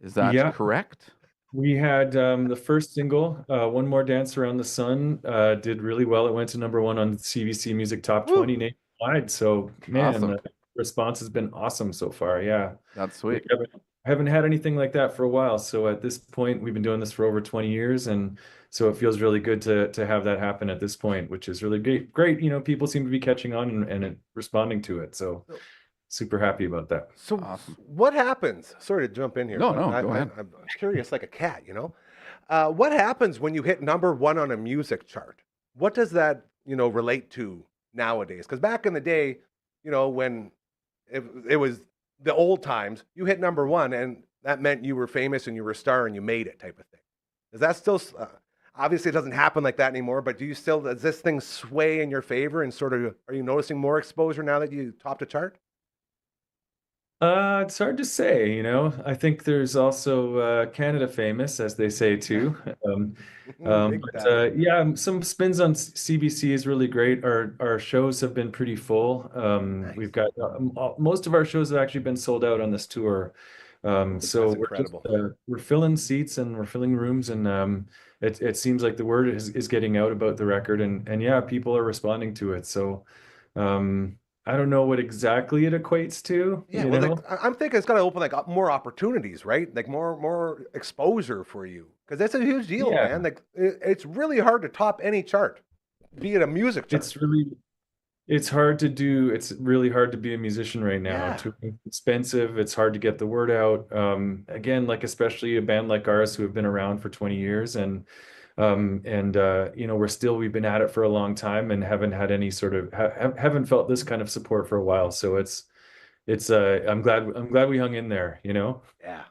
Is that Yeah. correct? We had the first single, One More Dance Around the Sun, did really well. It went to #1 on the CBC Music Top 20 nationwide. So, man, Awesome. the response has been awesome so far. Yeah. That's sweet. We haven't had anything like that for a while. So at this point, we've been doing this for over 20 years. And so it feels really good to have that happen at this point, which is really great. People seem to be catching on and responding to it. So super happy about that. So Awesome. what happens? Sorry to jump in here. No, but no, go ahead. I'm curious like a cat, what happens when you hit #1 on a music chart? What does that, relate to nowadays? Because back in the day, when it was the old times, you hit #1 and that meant you were famous and you were a star and you made it type of thing. Is that still, obviously it doesn't happen like that anymore, but does this thing sway in your favor and sort of, are you noticing more exposure now that you topped a chart? It's hard to say, you know. I think there's also Canada famous, as they say too. Big time. Yeah, some spins on CBC is really great. Our shows have been pretty full. Nice. We've got most of our shows have actually been sold out on this tour. So That's incredible. we're filling seats and we're filling rooms, and it seems like the word is getting out about the record, and yeah, people are responding to it. So I don't know what exactly it equates to. Yeah, you well, know? like, I'm thinking it's got to open like more opportunities, right? Like more exposure for you, because that's a huge deal, Yeah. man. Like it's really hard to top any chart, be it a music chart. It's hard to do. It's really hard to be a musician right now. Yeah. Too expensive. It's hard to get the word out. Again, like especially a band like ours who have been around for 20 years, and you know, we've been at it for a long time and haven't had any sort of haven't felt this kind of support for a while. So it's I'm glad we hung in there, you know. Yeah,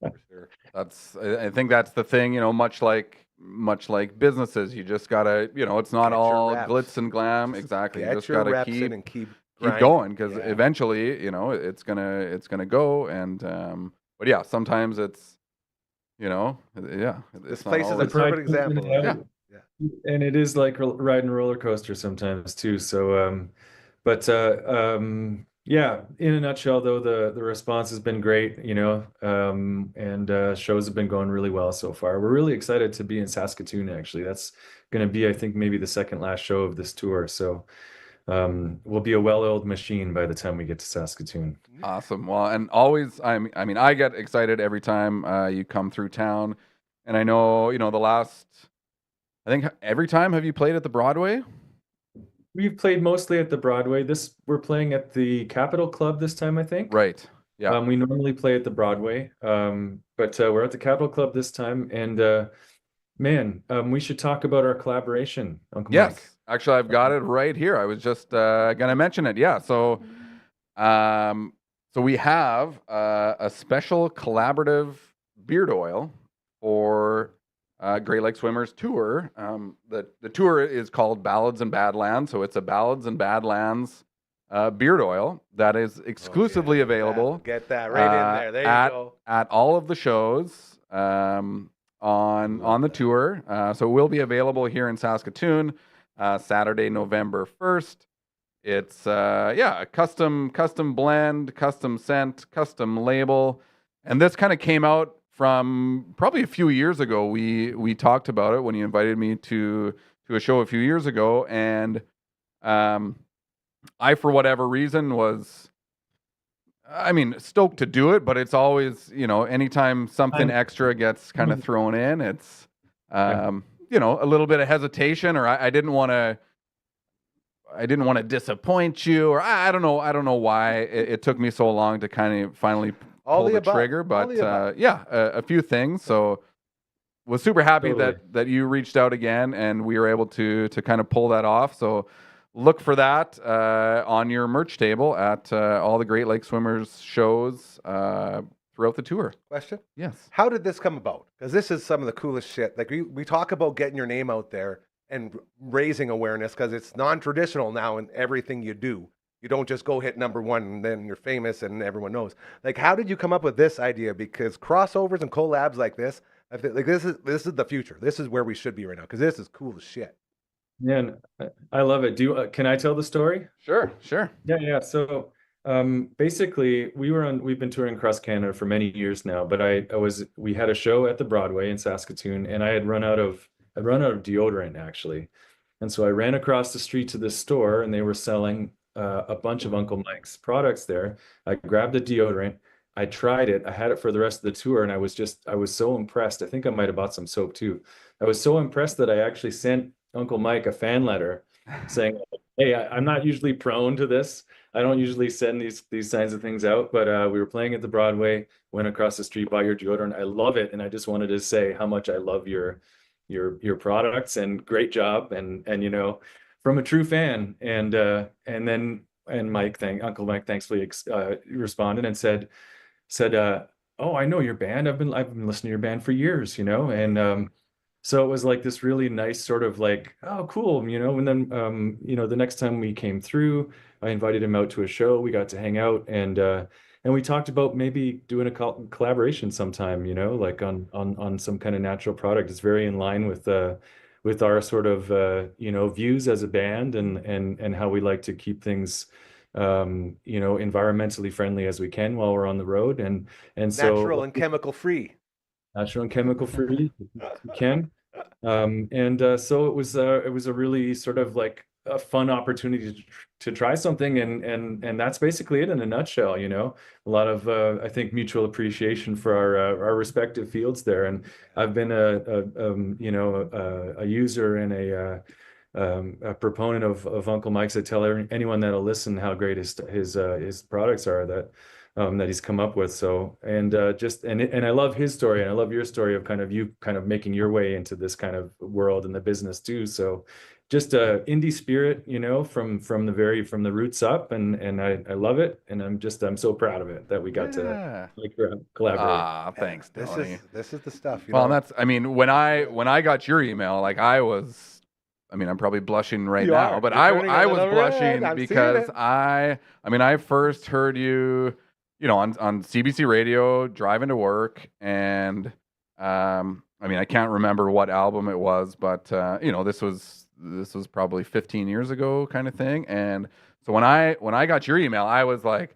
for sure. I think that's the thing, you know, much like businesses, you just gotta, you know, it's not Get your all reps. glitz and glam. Exactly. You Get just your gotta reps keep in and keep going, grinding. because Yeah. eventually, you know, it's gonna go. And but yeah, sometimes it's, you know, yeah, This it's not place is a always- perfect example. Yeah. Of it. And it is like riding a roller coaster sometimes too. So, yeah, in a nutshell, though, the response has been great, you know, and shows have been going really well so far. We're really excited to be in Saskatoon, actually. That's going to be, I think, maybe the second last show of this tour. So, we'll be a well-oiled machine by the time we get to Saskatoon. Awesome. Well, and always, I mean, I get excited every time you come through town, and I know, you know, I think every time, have you played at the Broadway? We've played mostly at the Broadway. We're playing at the Capitol Club this time, I think. Right. Yeah. We normally play at the Broadway, but we're at the Capitol Club this time, and man, we should talk about our collaboration, Uncle Yes. Mike. Actually, I've got it right here. I was just gonna mention it. Yeah. So, so we have a special collaborative beard oil for Great Lake Swimmers tour. The tour is called Ballads and Badlands, so it's a Ballads and Badlands beard oil that is exclusively available. Get that right in there. There you go. At all of the shows on the tour. So it will be available here in Saskatoon Saturday, November 1st. It's a custom blend, custom scent, custom label, and this kind of came out from probably a few years ago. We talked about it when you invited me to a show a few years ago, and I, for whatever reason, was, I mean, stoked to do it, but it's always, you know, anytime something extra gets kind of thrown in, it's you know, a little bit of hesitation, or I didn't want to disappoint you, or I don't know why it took me so long to kind of finally pull the trigger, but a few things. So was super happy that you reached out again, and we were able to kind of pull that off. So look for that on your merch table at all the Great Lake Swimmers shows throughout the tour. Question? Yes. How did this come about? Because this is some of the coolest shit. Like we talk about getting your name out there and raising awareness, because it's non-traditional now in everything you do. You don't just go hit number one and then you're famous and everyone knows. Like, how did you come up with this idea? Because crossovers and collabs like this, I feel like this is the future. This is where we should be right now, because this is cool as shit. Yeah, and I love it. Can I tell the story? Sure. Yeah. So basically, we've been touring across Canada for many years now, but we had a show at the Broadway in Saskatoon, and I had run out of deodorant, actually. And so I ran across the street to this store, and they were selling a bunch of Uncle Mike's products there. I grabbed the deodorant, I tried it, I had it for the rest of the tour, and I was so impressed. I think I might have bought some soap too. I was so impressed that I actually sent Uncle Mike a fan letter saying, hey, I'm not usually prone to this. I don't usually send these kinds of things out, but we were playing at the Broadway, went across the street, bought your deodorant. I love it, and I just wanted to say how much I love your products, and great job, and you know, from a true fan. And Uncle Mike thankfully responded and said, oh, I know your band. I've been listening to your band for years, you know, and So it was like this really nice sort of like, oh, cool, you know. And then, the next time we came through, I invited him out to a show. We got to hang out, and we talked about maybe doing a collaboration sometime, like on some kind of natural product. It's very in line with our sort of views as a band, and how we like to keep things environmentally friendly as we can while we're on the road, and Natural so and chemical free. natural and chemical free as we can. So it was a really sort of like a fun opportunity to try something, and that's basically it in a nutshell. A lot of I think mutual appreciation for our respective fields there. And I've been a user and a proponent of Uncle Mike's. I tell anyone that'll listen how great his products are that he's come up with. So, and I love his story, and I love your story of you making your way into this kind of world and the business too. So just indie spirit, from the roots up, and I love it, and I'm so proud of it that we got to collaborate. Ah, thanks, Tony. This is the stuff. Well, that's, I mean, when I got your email, like I'm probably blushing right You now, are. but You're turning I a was little blushing red. I'm seeing because it. I first heard you, on CBC radio driving to work, and I can't remember what album it was, but this was probably 15 years ago, kind of thing. And so when I got your email, I was like,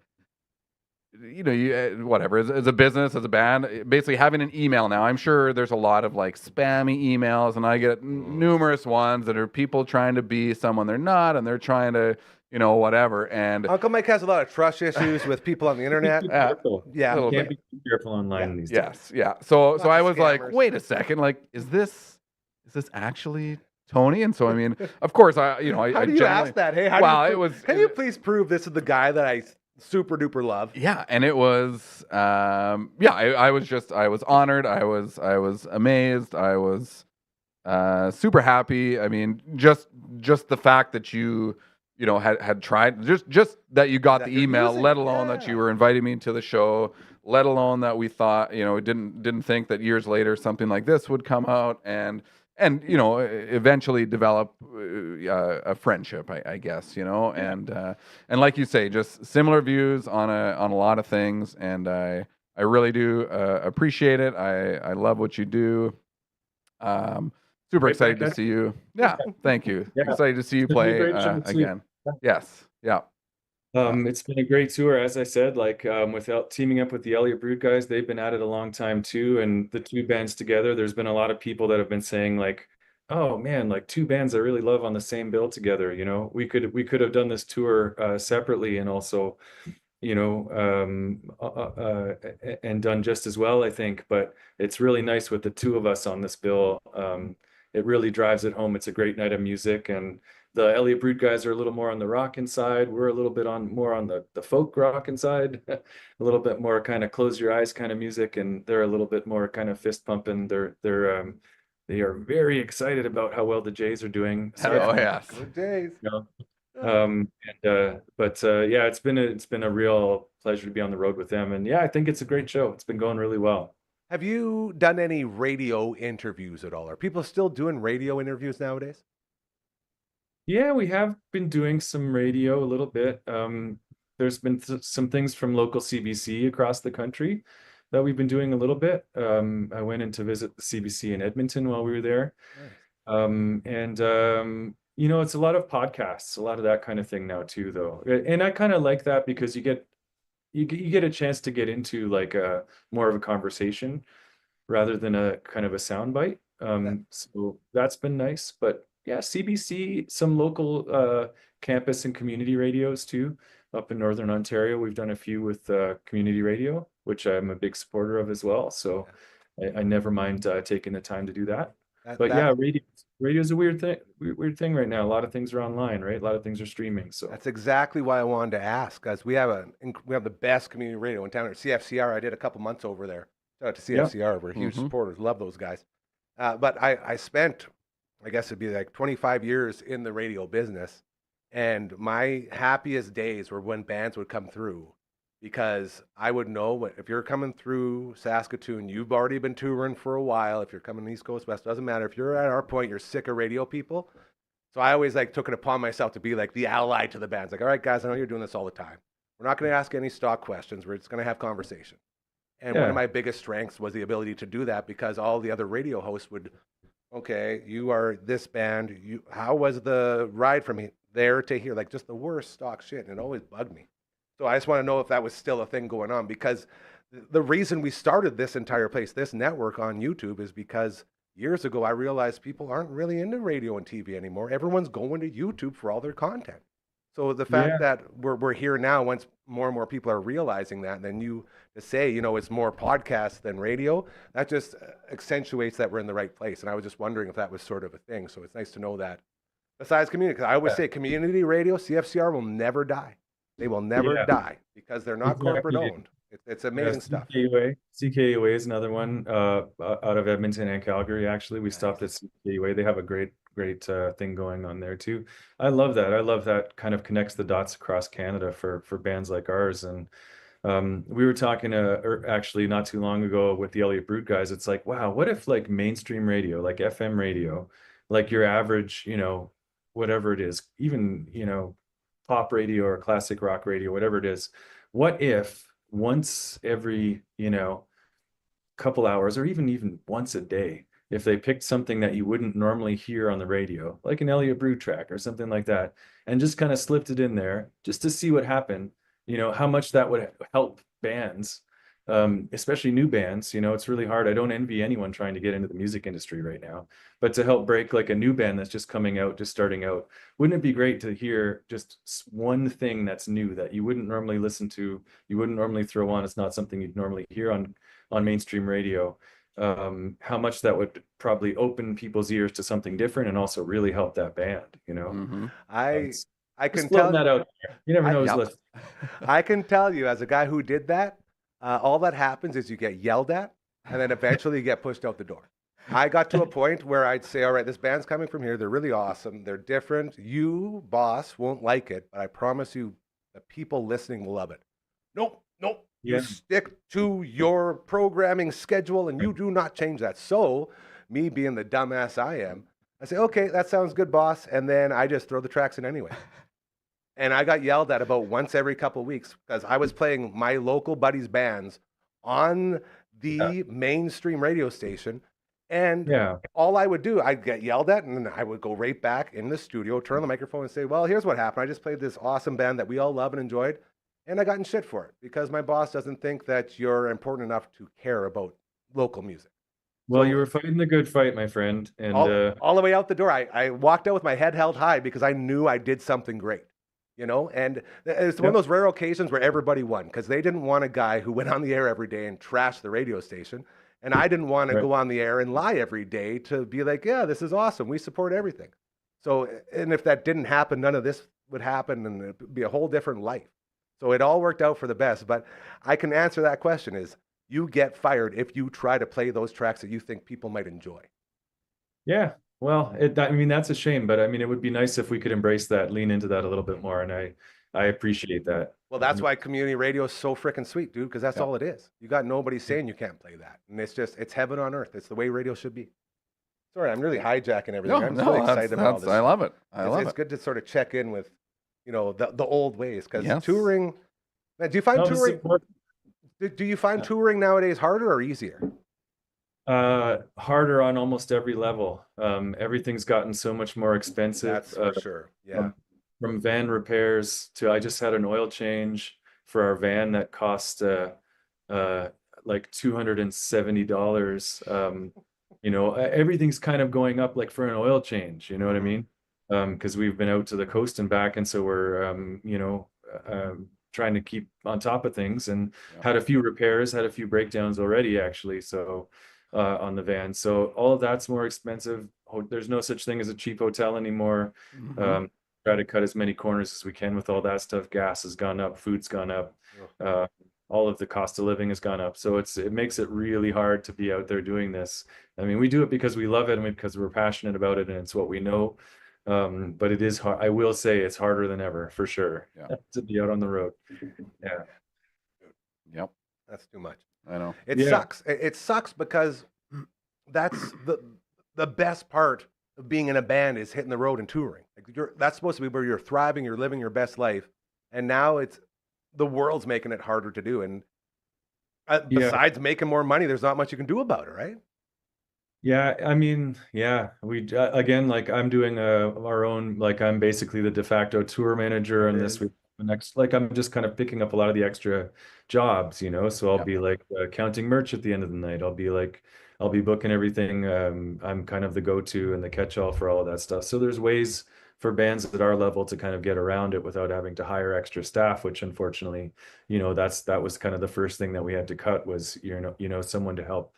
whatever, as a business, as a band, basically having an email now. I'm sure there's a lot of like spammy emails, and I get numerous ones that are people trying to be someone they're not, and they're trying to, whatever. And Uncle Mike has a lot of trust issues with people on the internet. Careful. Yeah. You can't be too careful online these days. yes, yeah. So Lots I of was like, scammers. wait a second, like, is this actually Tony? And so of course, How do you ask that? Hey, can you please prove this is the guy that I super duper love? Yeah, and it was I was honored, I was amazed, I was super happy. I mean, just the fact that you had tried, just that you got That the you're email, using, let alone that you were inviting me to the show, let alone that we thought, didn't think that years later something like this would come out, and eventually develop a friendship, I guess, and like you say, just similar views on a lot of things, and I really do appreciate it. I love what you do. Super excited to see you. Yeah, thank you. Yeah. Excited to see you It's gonna be a play great show, too. again. Yes, yeah. It's been a great tour, as I said, without teaming up with the Elliott Brood guys, they've been at it a long time too. And the two bands together, there's been a lot of people that have been saying like, oh man, like two bands I really love on the same bill together. We could have done this tour separately, and also, and done just as well, I think. But it's really nice with the two of us on this bill. It really drives it home. It's a great night of music, and the Elliott Brood guys are a little more on the rockin' side. We're a little bit more on the folk rockin' side, a little bit more kind of close your eyes kind of music, and they're a little bit more kind of fist pumping. They are very excited about how well the Jays are doing. Oh yes. Good days. Yeah, it's been a real pleasure to be on the road with them, and yeah, I think it's a great show. It's been going really well. Have you done any radio interviews at all? Are people still doing radio interviews nowadays? Yeah, we have been doing some radio a little bit. There's been some things from local CBC across the country that we've been doing a little bit. I went in to visit the CBC in Edmonton while we were there. Nice. It's a lot of podcasts, a lot of that kind of thing now too, though. And I kind of like that because you get a chance to get into like more of a conversation rather than a kind of a soundbite. So that's been nice. But yeah, CBC, some local campus and community radios too. Up in Northern Ontario, we've done a few with community radio, which I'm a big supporter of as well. So I never mind taking the time to do that. But yeah, radio's a weird thing right now. A lot of things are online, right? A lot of things are streaming. So that's exactly why I wanted to ask, because we have the best community radio in town at CFCR. I did a couple months over there. Shout out to CFCR. We're huge supporters. Love those guys. But I spent, I guess it'd be like 25 years in the radio business, and my happiest days were when bands would come through because I would know if you're coming through Saskatoon, you've already been touring for a while. If you're coming East Coast, West, doesn't matter. If you're at our point, you're sick of radio people. So I always like took it upon myself to be like the ally to the bands. Like, all right, guys, I know you're doing this all the time. We're not going to ask any stock questions. We're just going to have conversation. And one of my biggest strengths was the ability to do that, because all the other radio hosts would, okay, you are this band. How was the ride from there to here? Like, just the worst stock shit. And it always bugged me. So I just want to know if that was still a thing going on, because the reason we started this entire place, this network on YouTube, is because years ago I realized people aren't really into radio and TV anymore. Everyone's going to YouTube for all their content. So the fact that we're here now, once more and more people are realizing that, and then you to say, you know, it's more podcast than radio, that just accentuates that we're in the right place. And I was just wondering if that was sort of a thing. So it's nice to know that. Besides community, because I always say community radio, CFCR will never die. They will never die because they're not corporate owned. It's amazing stuff. CKUA is another one out of Edmonton and Calgary. Actually, we stopped at CKUA. They have a great thing going on there too. I love that. I love that kind of connects the dots across Canada for bands like ours. And we were talking actually not too long ago with the Elliott Brute guys. It's like, wow, what if like mainstream radio, like FM radio, like your average, you know, whatever it is, even, you know, pop radio or classic rock radio, whatever it is, what if once every, you know, couple hours, or even once a day, if they picked something that you wouldn't normally hear on the radio, like an Elliott Brute track or something like that, and just kind of slipped it in there just to see what happened, you know, how much that would help bands, especially new bands. You know, it's really hard. I don't envy anyone trying to get into the music industry right now, but to help break like a new band that's just coming out, just starting out, wouldn't it be great to hear just one thing that's new that you wouldn't normally listen to, you wouldn't normally throw on? It's not something you'd normally hear on mainstream radio. How much that would probably open people's ears to something different and also really help that band, you know? I can tell that out there. You never know who's listening. I can tell you, as a guy who did that, all that happens is you get yelled at, and then eventually you get pushed out the door. I got to a point where I'd say, all right, this band's coming from here. They're really awesome. They're different. You, boss, won't like it, but I promise you the people listening will love it. Nope. You stick to your programming schedule, and you do not change that. So me being the dumbass I am, I say, okay, that sounds good, boss. And then I just throw the tracks in anyway. And I got yelled at about once every couple of weeks because I was playing my local buddies' bands on the mainstream radio station. And all I would do, I'd get yelled at, and then I would go right back in the studio, turn on the microphone and say, well, here's what happened. I just played this awesome band that we all love and enjoyed, and I got in shit for it because my boss doesn't think that you're important enough to care about local music. Well, you were fighting the good fight, my friend. And all the way out the door, I walked out with my head held high because I knew I did something great. You know, and it's one of those rare occasions where everybody won because they didn't want a guy who went on the air every day and trashed the radio station. And I didn't want to go on the air and lie every day to be like, yeah, this is awesome. We support everything. So, and if that didn't happen, none of this would happen, and it'd be a whole different life. So it all worked out for the best. But I can answer that question is you get fired if you try to play those tracks that you think people might enjoy. Yeah. Well, I mean, that's a shame, but I mean, it would be nice if we could embrace that, lean into that a little bit more. And I appreciate that. Well, that's why community radio is so freaking sweet, dude, because that's all it is. You got nobody saying you can't play that. And it's heaven on earth. It's the way radio should be. Sorry, I'm really hijacking everything. I'm really excited about all this. I love it. It's good to sort of check in with, you know, the old ways. Because touring, do you find touring, do you find touring nowadays harder or easier? Harder on almost every level. Everything's gotten so much more expensive. That's for sure. Yeah. From van repairs to, I just had an oil change for our van that cost like $270. You know, everything's kind of going up like for an oil change. You know what I mean? Because we've been out to the coast and back, and so we're you know, trying to keep on top of things, and had a few repairs, had a few breakdowns already actually. So. On the van, so all of that's more expensive. There's no such thing as a cheap hotel anymore. Try to cut as many corners as we can with all that stuff. Gas has gone up, food's gone up, all of the cost of living has gone up. So it makes it really hard to be out there doing this. I mean, we do it because we love it and because we're passionate about it and it's what we know. But it is hard. I will say it's harder than ever for sure to be out on the road. Yeah. Yep. That's too much. I know. It Yeah. sucks. It sucks because that's the best part of being in a band is hitting the road and touring. Like that's supposed to be where you're thriving, you're living your best life, and now it's the world's making it harder to do. And Yeah. besides making more money, there's not much you can do about it, right? Yeah, I mean, yeah, we again, like I'm doing our own, like I'm basically the de facto tour manager, and this week, the next, like I'm just kind of picking up a lot of the extra jobs, So I'll Yep. be like counting merch at the end of the night. I'll be booking everything. I'm kind of the go-to and the catch-all for all of that stuff. So there's ways for bands at our level to kind of get around it without having to hire extra staff, which unfortunately, that was kind of the first thing that we had to cut was, someone to help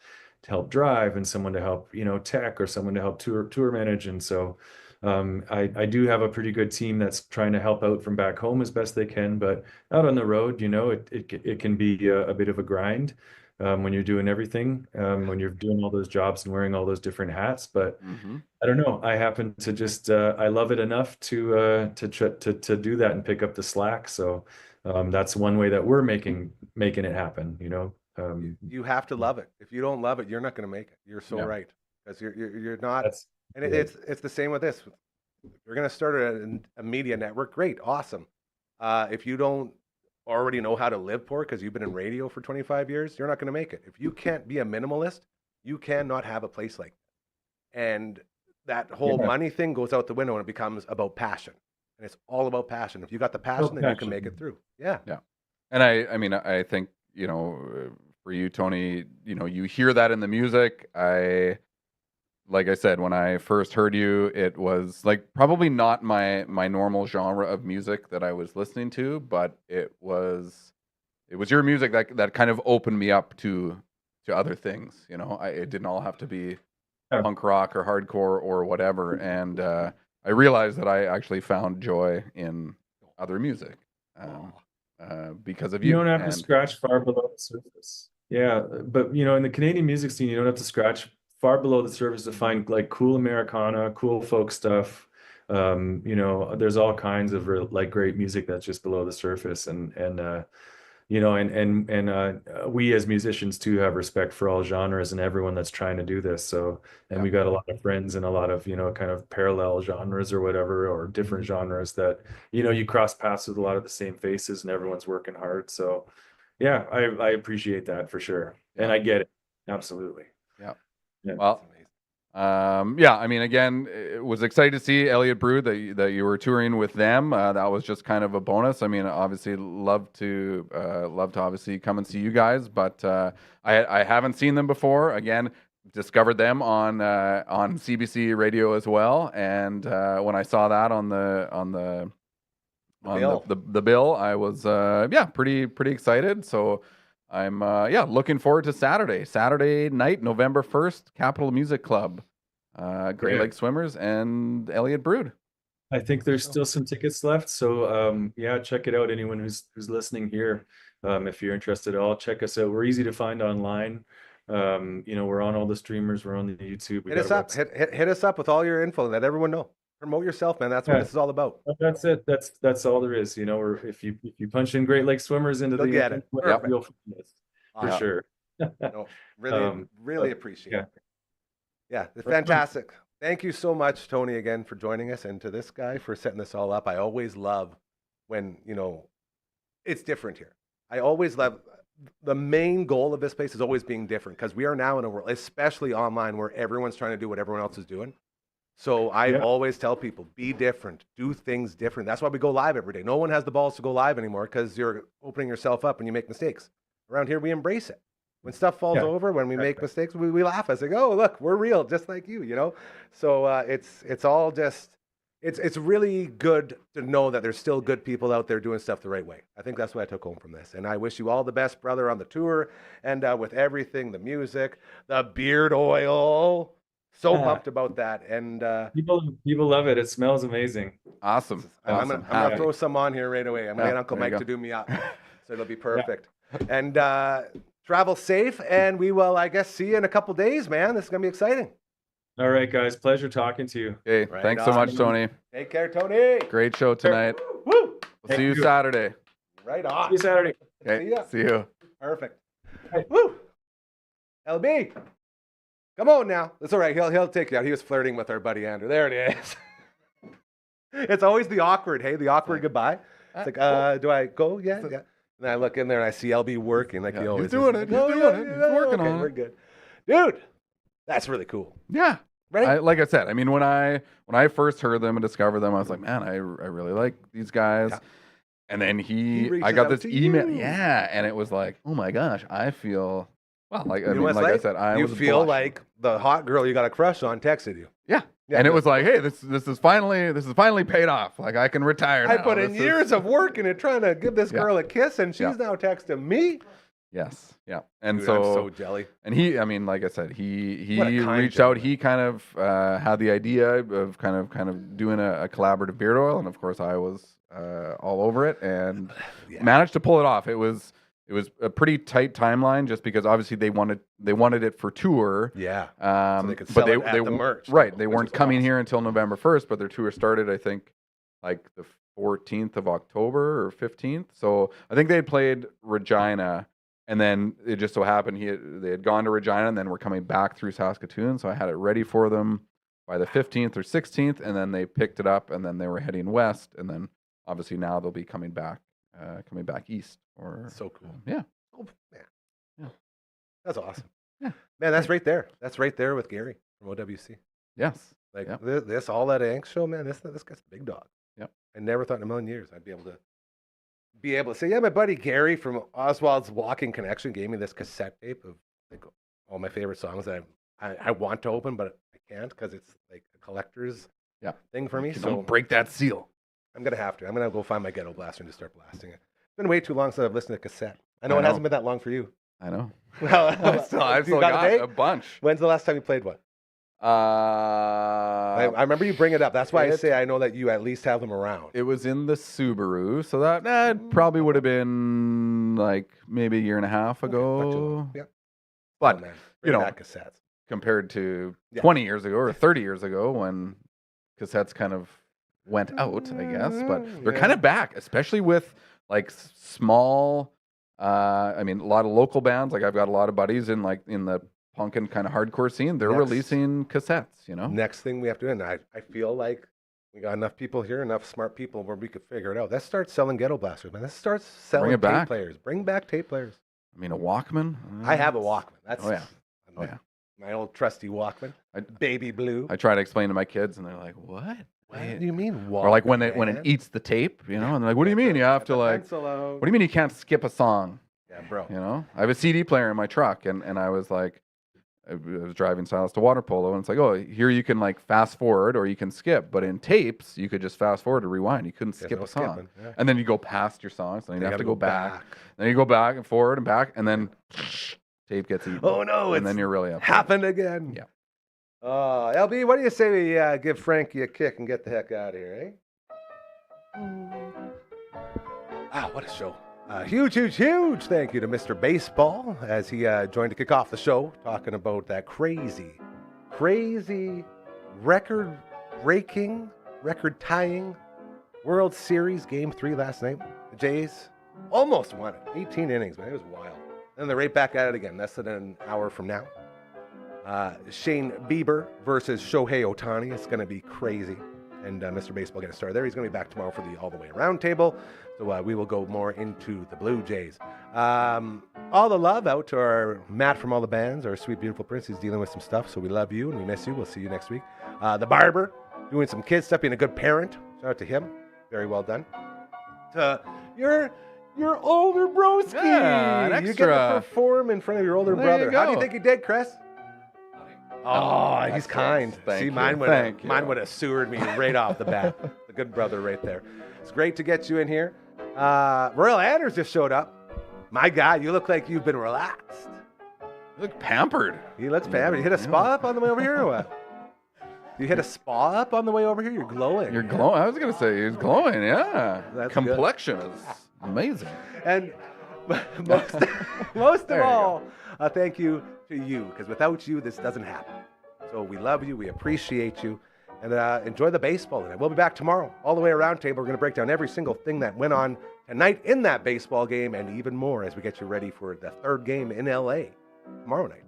drive and someone to help, tech or someone to help tour manage. And so I do have a pretty good team that's trying to help out from back home as best they can, but out on the road, it can be a bit of a grind when you're doing everything, when you're doing all those jobs and wearing all those different hats. But Mm-hmm. I don't know. I happen to just I love it enough to do that and pick up the slack. So that's one way that we're making it happen. You have to love it. If you don't love it, you're not going to make it. You're so Yeah. right, because you're not. That's And it's the same with this. If you're going to start a media network, great, awesome. If you don't already know how to live poor because you've been in radio for 25 years, you're not going to make it. If you can't be a minimalist, you cannot have a place like that. And that whole Yeah. money thing goes out the window and it becomes about passion. And it's all about passion. If you got the passion, then you can make it through. Yeah. And I mean, I think, for you, Tony, you hear that in the music. Like I said, when I first heard you, it was like probably not my normal genre of music that I was listening to, but it was your music that kind of opened me up to other things. It didn't all have to be punk rock or hardcore or whatever. And I realized that I actually found joy in other music because of you. You don't have to scratch far below the surface. Yeah, but in the Canadian music scene, you don't have to scratch far below the surface to find like cool Americana, cool folk stuff. There's all kinds of like great music that's just below the surface, and we as musicians too have respect for all genres and everyone that's trying to do this. So, and we got a lot of friends in a lot of kind of parallel genres or whatever, or different genres that you cross paths with a lot of the same faces, and everyone's working hard. So, yeah, I appreciate that for sure, and I get it absolutely. Yeah. Well, I mean, again, it was excited to see Elliott Brood that you were touring with them. That was just kind of a bonus. I mean, obviously, love to obviously come and see you guys, but I haven't seen them before. Again, discovered them on CBC radio as well, and when I saw that on the bill, I was pretty excited. So I'm looking forward to Saturday night, November 1st, Capitol Music Club, Great Lake Swimmers and Elliott Brood. I think there's still some tickets left, so check it out. Anyone who's listening here, if you're interested at all, check us out. We're easy to find online. We're on all the streamers. We're on the YouTube. Hit us up. Hit us up with all your info. Let everyone know. Promote yourself, man. That's what this is all about. That's it. That's all there is. Or if you punch in Great Lake Swimmers into You'll get it. You'll find us for sure. No, really appreciate it. Yeah, it's fantastic. Thank you so much, Tony, again for joining us, and to this guy for setting this all up. I always love when it's different here. I always love the main goal of this place is always being different, because we are now in a world, especially online, where everyone's trying to do what everyone else is doing. So I always tell people, be different, do things different. That's why we go live every day. No one has the balls to go live anymore because you're opening yourself up and you make mistakes. Around here, we embrace it. When stuff falls over, when we make mistakes, we laugh. I say, oh, look, we're real, just like you, So it's all just, it's really good to know that there's still good people out there doing stuff the right way. I think that's what I took home from this. And I wish you all the best, brother, on the tour and with everything, the music, the beard oil. So pumped about that, and people love it. It smells amazing. Awesome. I'm gonna throw some on here right away. I'm gonna get Uncle Mike to do me up, so it'll be perfect. And travel safe, and we will, I guess, see you in a couple days, man. This is gonna be exciting. All right, guys. Pleasure talking to you. Hey, thanks so much, Tony. Take care, Tony. Great show tonight. Woo! We'll see you Saturday. Right on. See you Saturday. Okay. See you. Perfect. Woo! LB, come on now. That's all right. He'll take you out. He was flirting with our buddy Andrew. There it is. It's always the awkward, the awkward goodbye. It's like, do I go? Yeah. And I look in there and I see LB working like he always He's doing it. He's doing it. He's working on it. We're good. Dude, that's really cool. Yeah. Right? Like I said, I mean, when I first heard them and discovered them, I was like, man, I really like these guys. Yeah. And then I got this email. Yeah. And it was like, oh my gosh, I feel, well, like, I said, you feel like the hot girl you got a crush on texted you. Yeah. And it was like, hey, this is finally paid off. Like, I can retire now. I put in years of work in it trying to give this girl a kiss, and she's now texting me. Yes. Yeah. And Dude, so I'm so jelly. And he, I mean, like I said, he reached out. He kind of had the idea of kind of doing a collaborative beard oil, and of course I was all over it and managed to pull it off. It was a pretty tight timeline, just because obviously they wanted it for tour. Yeah. So they could sell it at the merch. Right. They weren't coming here until November 1st, but their tour started, I think, like the 14th of October or 15th. So I think they had played Regina, and then it just so happened they had gone to Regina and then were coming back through Saskatoon. So I had it ready for them by the 15th or 16th, and then they picked it up, and then they were heading west, and then obviously now they'll be coming back east. So cool. Yeah. Oh man. Yeah. That's awesome. Yeah. Man, that's right there. That's right there with Gary from OWC. Yes. Like this all that angst show, man. This guy's a big dog. Yep. I never thought in a million years I'd be able to say, yeah, my buddy Gary from Oswald's Walking Connection gave me this cassette tape of like all my favorite songs that I want to open, but I can't because it's like a collector's thing for me. So don't break that seal. I'm gonna have to. I'm gonna go find my ghetto blaster and just start blasting it. It's been way too long since I've listened to cassette. I know it hasn't been that long for you. I know. Well, I've still got a bunch. When's the last time you played one? I remember you bring it up. That's why I say I know that you at least have them around. It was in the Subaru, so that probably would have been like maybe a year and a half ago. Yeah. But cassettes compared to 20 years ago or 30 years ago when cassettes kind of went out, I guess. But they're kind of back, especially with like small. I mean, a lot of local bands. Like I've got a lot of buddies in the punk and kind of hardcore scene. They're releasing cassettes. Next thing we have to do, and I feel like we got enough people here, enough smart people where we could figure it out. Let's start selling ghetto blasters, man. Let's start selling tape players. Bring back tape players. I mean, a Walkman. I have a Walkman. That's my old trusty Walkman. Baby blue. I try to explain to my kids, and they're like, "What? What do you mean Walkman?" Or like when it eats the tape, and they're like, "What do you mean? You have to like? What do you mean you can't skip a song?" Yeah, bro. I have a CD player in my truck, and I was like, I was driving Silas to water polo, and it's like, oh, here you can like fast forward or you can skip, but in tapes you could just fast forward or rewind. You couldn't skip a song, and then you go past your song, so then you have to go back. Then you go back and forward and back, and then tape gets eaten. Oh no! And then you're really up. Happened again. Yeah. LB, what do you say we give Frankie a kick and get the heck out of here, eh? Wow, what a show! Huge thank you to Mr. Baseball as he joined to kick off the show, talking about that crazy, record-breaking, record-tying World Series Game 3 last night. The Jays almost won it. 18 innings, man. It was wild. And they're right back at it again. Less than an hour from now. Shane Bieber versus Shohei Ohtani. It's going to be crazy. And Mr. Baseball getting started there. He's going to be back tomorrow for the All the Way Around table. So we will go more into the Blue Jays. All the love out to our Matt from all the bands, our sweet, beautiful prince. He's dealing with some stuff, so we love you and we miss you. We'll see you next week. The barber, doing some kid stuff, being a good parent. Shout out to him. Very well done. To your older broski. Yeah, an extra. You get to perform in front of your older brother. How do you think he did, Chris? Oh, he's kind. See, mine would have sewered me right off the bat. The good brother right there. It's great to get you in here. Royal Anders just showed up. My God, you look like you've been relaxed. You look pampered. He looks pampered. You hit a spa up on the way over here or what? You hit a spa up on the way over here? You're glowing. You're glowing. I was going to say, he's glowing, yeah. That's complexion is amazing. And most of all, thank you to you, because without you, this doesn't happen. So we love you. We appreciate you. And enjoy the baseball tonight. We'll be back tomorrow. All the way around table. We're going to break down every single thing that went on tonight in that baseball game and even more as we get you ready for the third game in LA tomorrow night.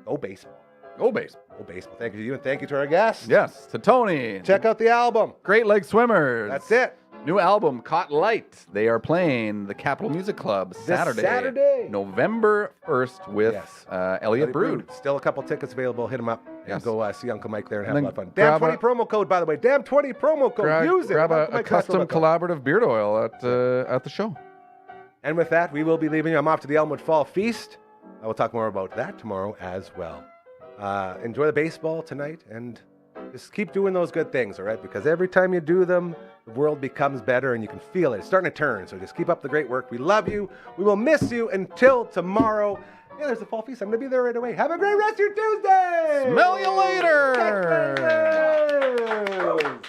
Go baseball. Go baseball. Go baseball. Thank you to you and thank you to our guests. Yes, to Tony. Check out the album. Great Leg Swimmers. That's it. New album, Caught Light. They are playing the Capitol Music Club Saturday, November 1st with Elliot Brood. Still a couple tickets available. Hit them up and go see Uncle Mike there and have a lot of fun. grab Damn 20 promo code, by the way. Damn 20 promo code. Use it. Grab a custom collaborative beard oil at the show. And with that, we will be leaving you. I'm off to the Elmwood Fall Feast. I will talk more about that tomorrow as well. Enjoy the baseball tonight and just keep doing those good things, all right? Because every time you do them, the world becomes better and you can feel it. It's starting to turn, so just keep up the great work. We love you. We will miss you until tomorrow. Yeah, there's the Fall Feast. I'm going to be there right away. Have a great rest of your Tuesday. Smell you later. Catch you later.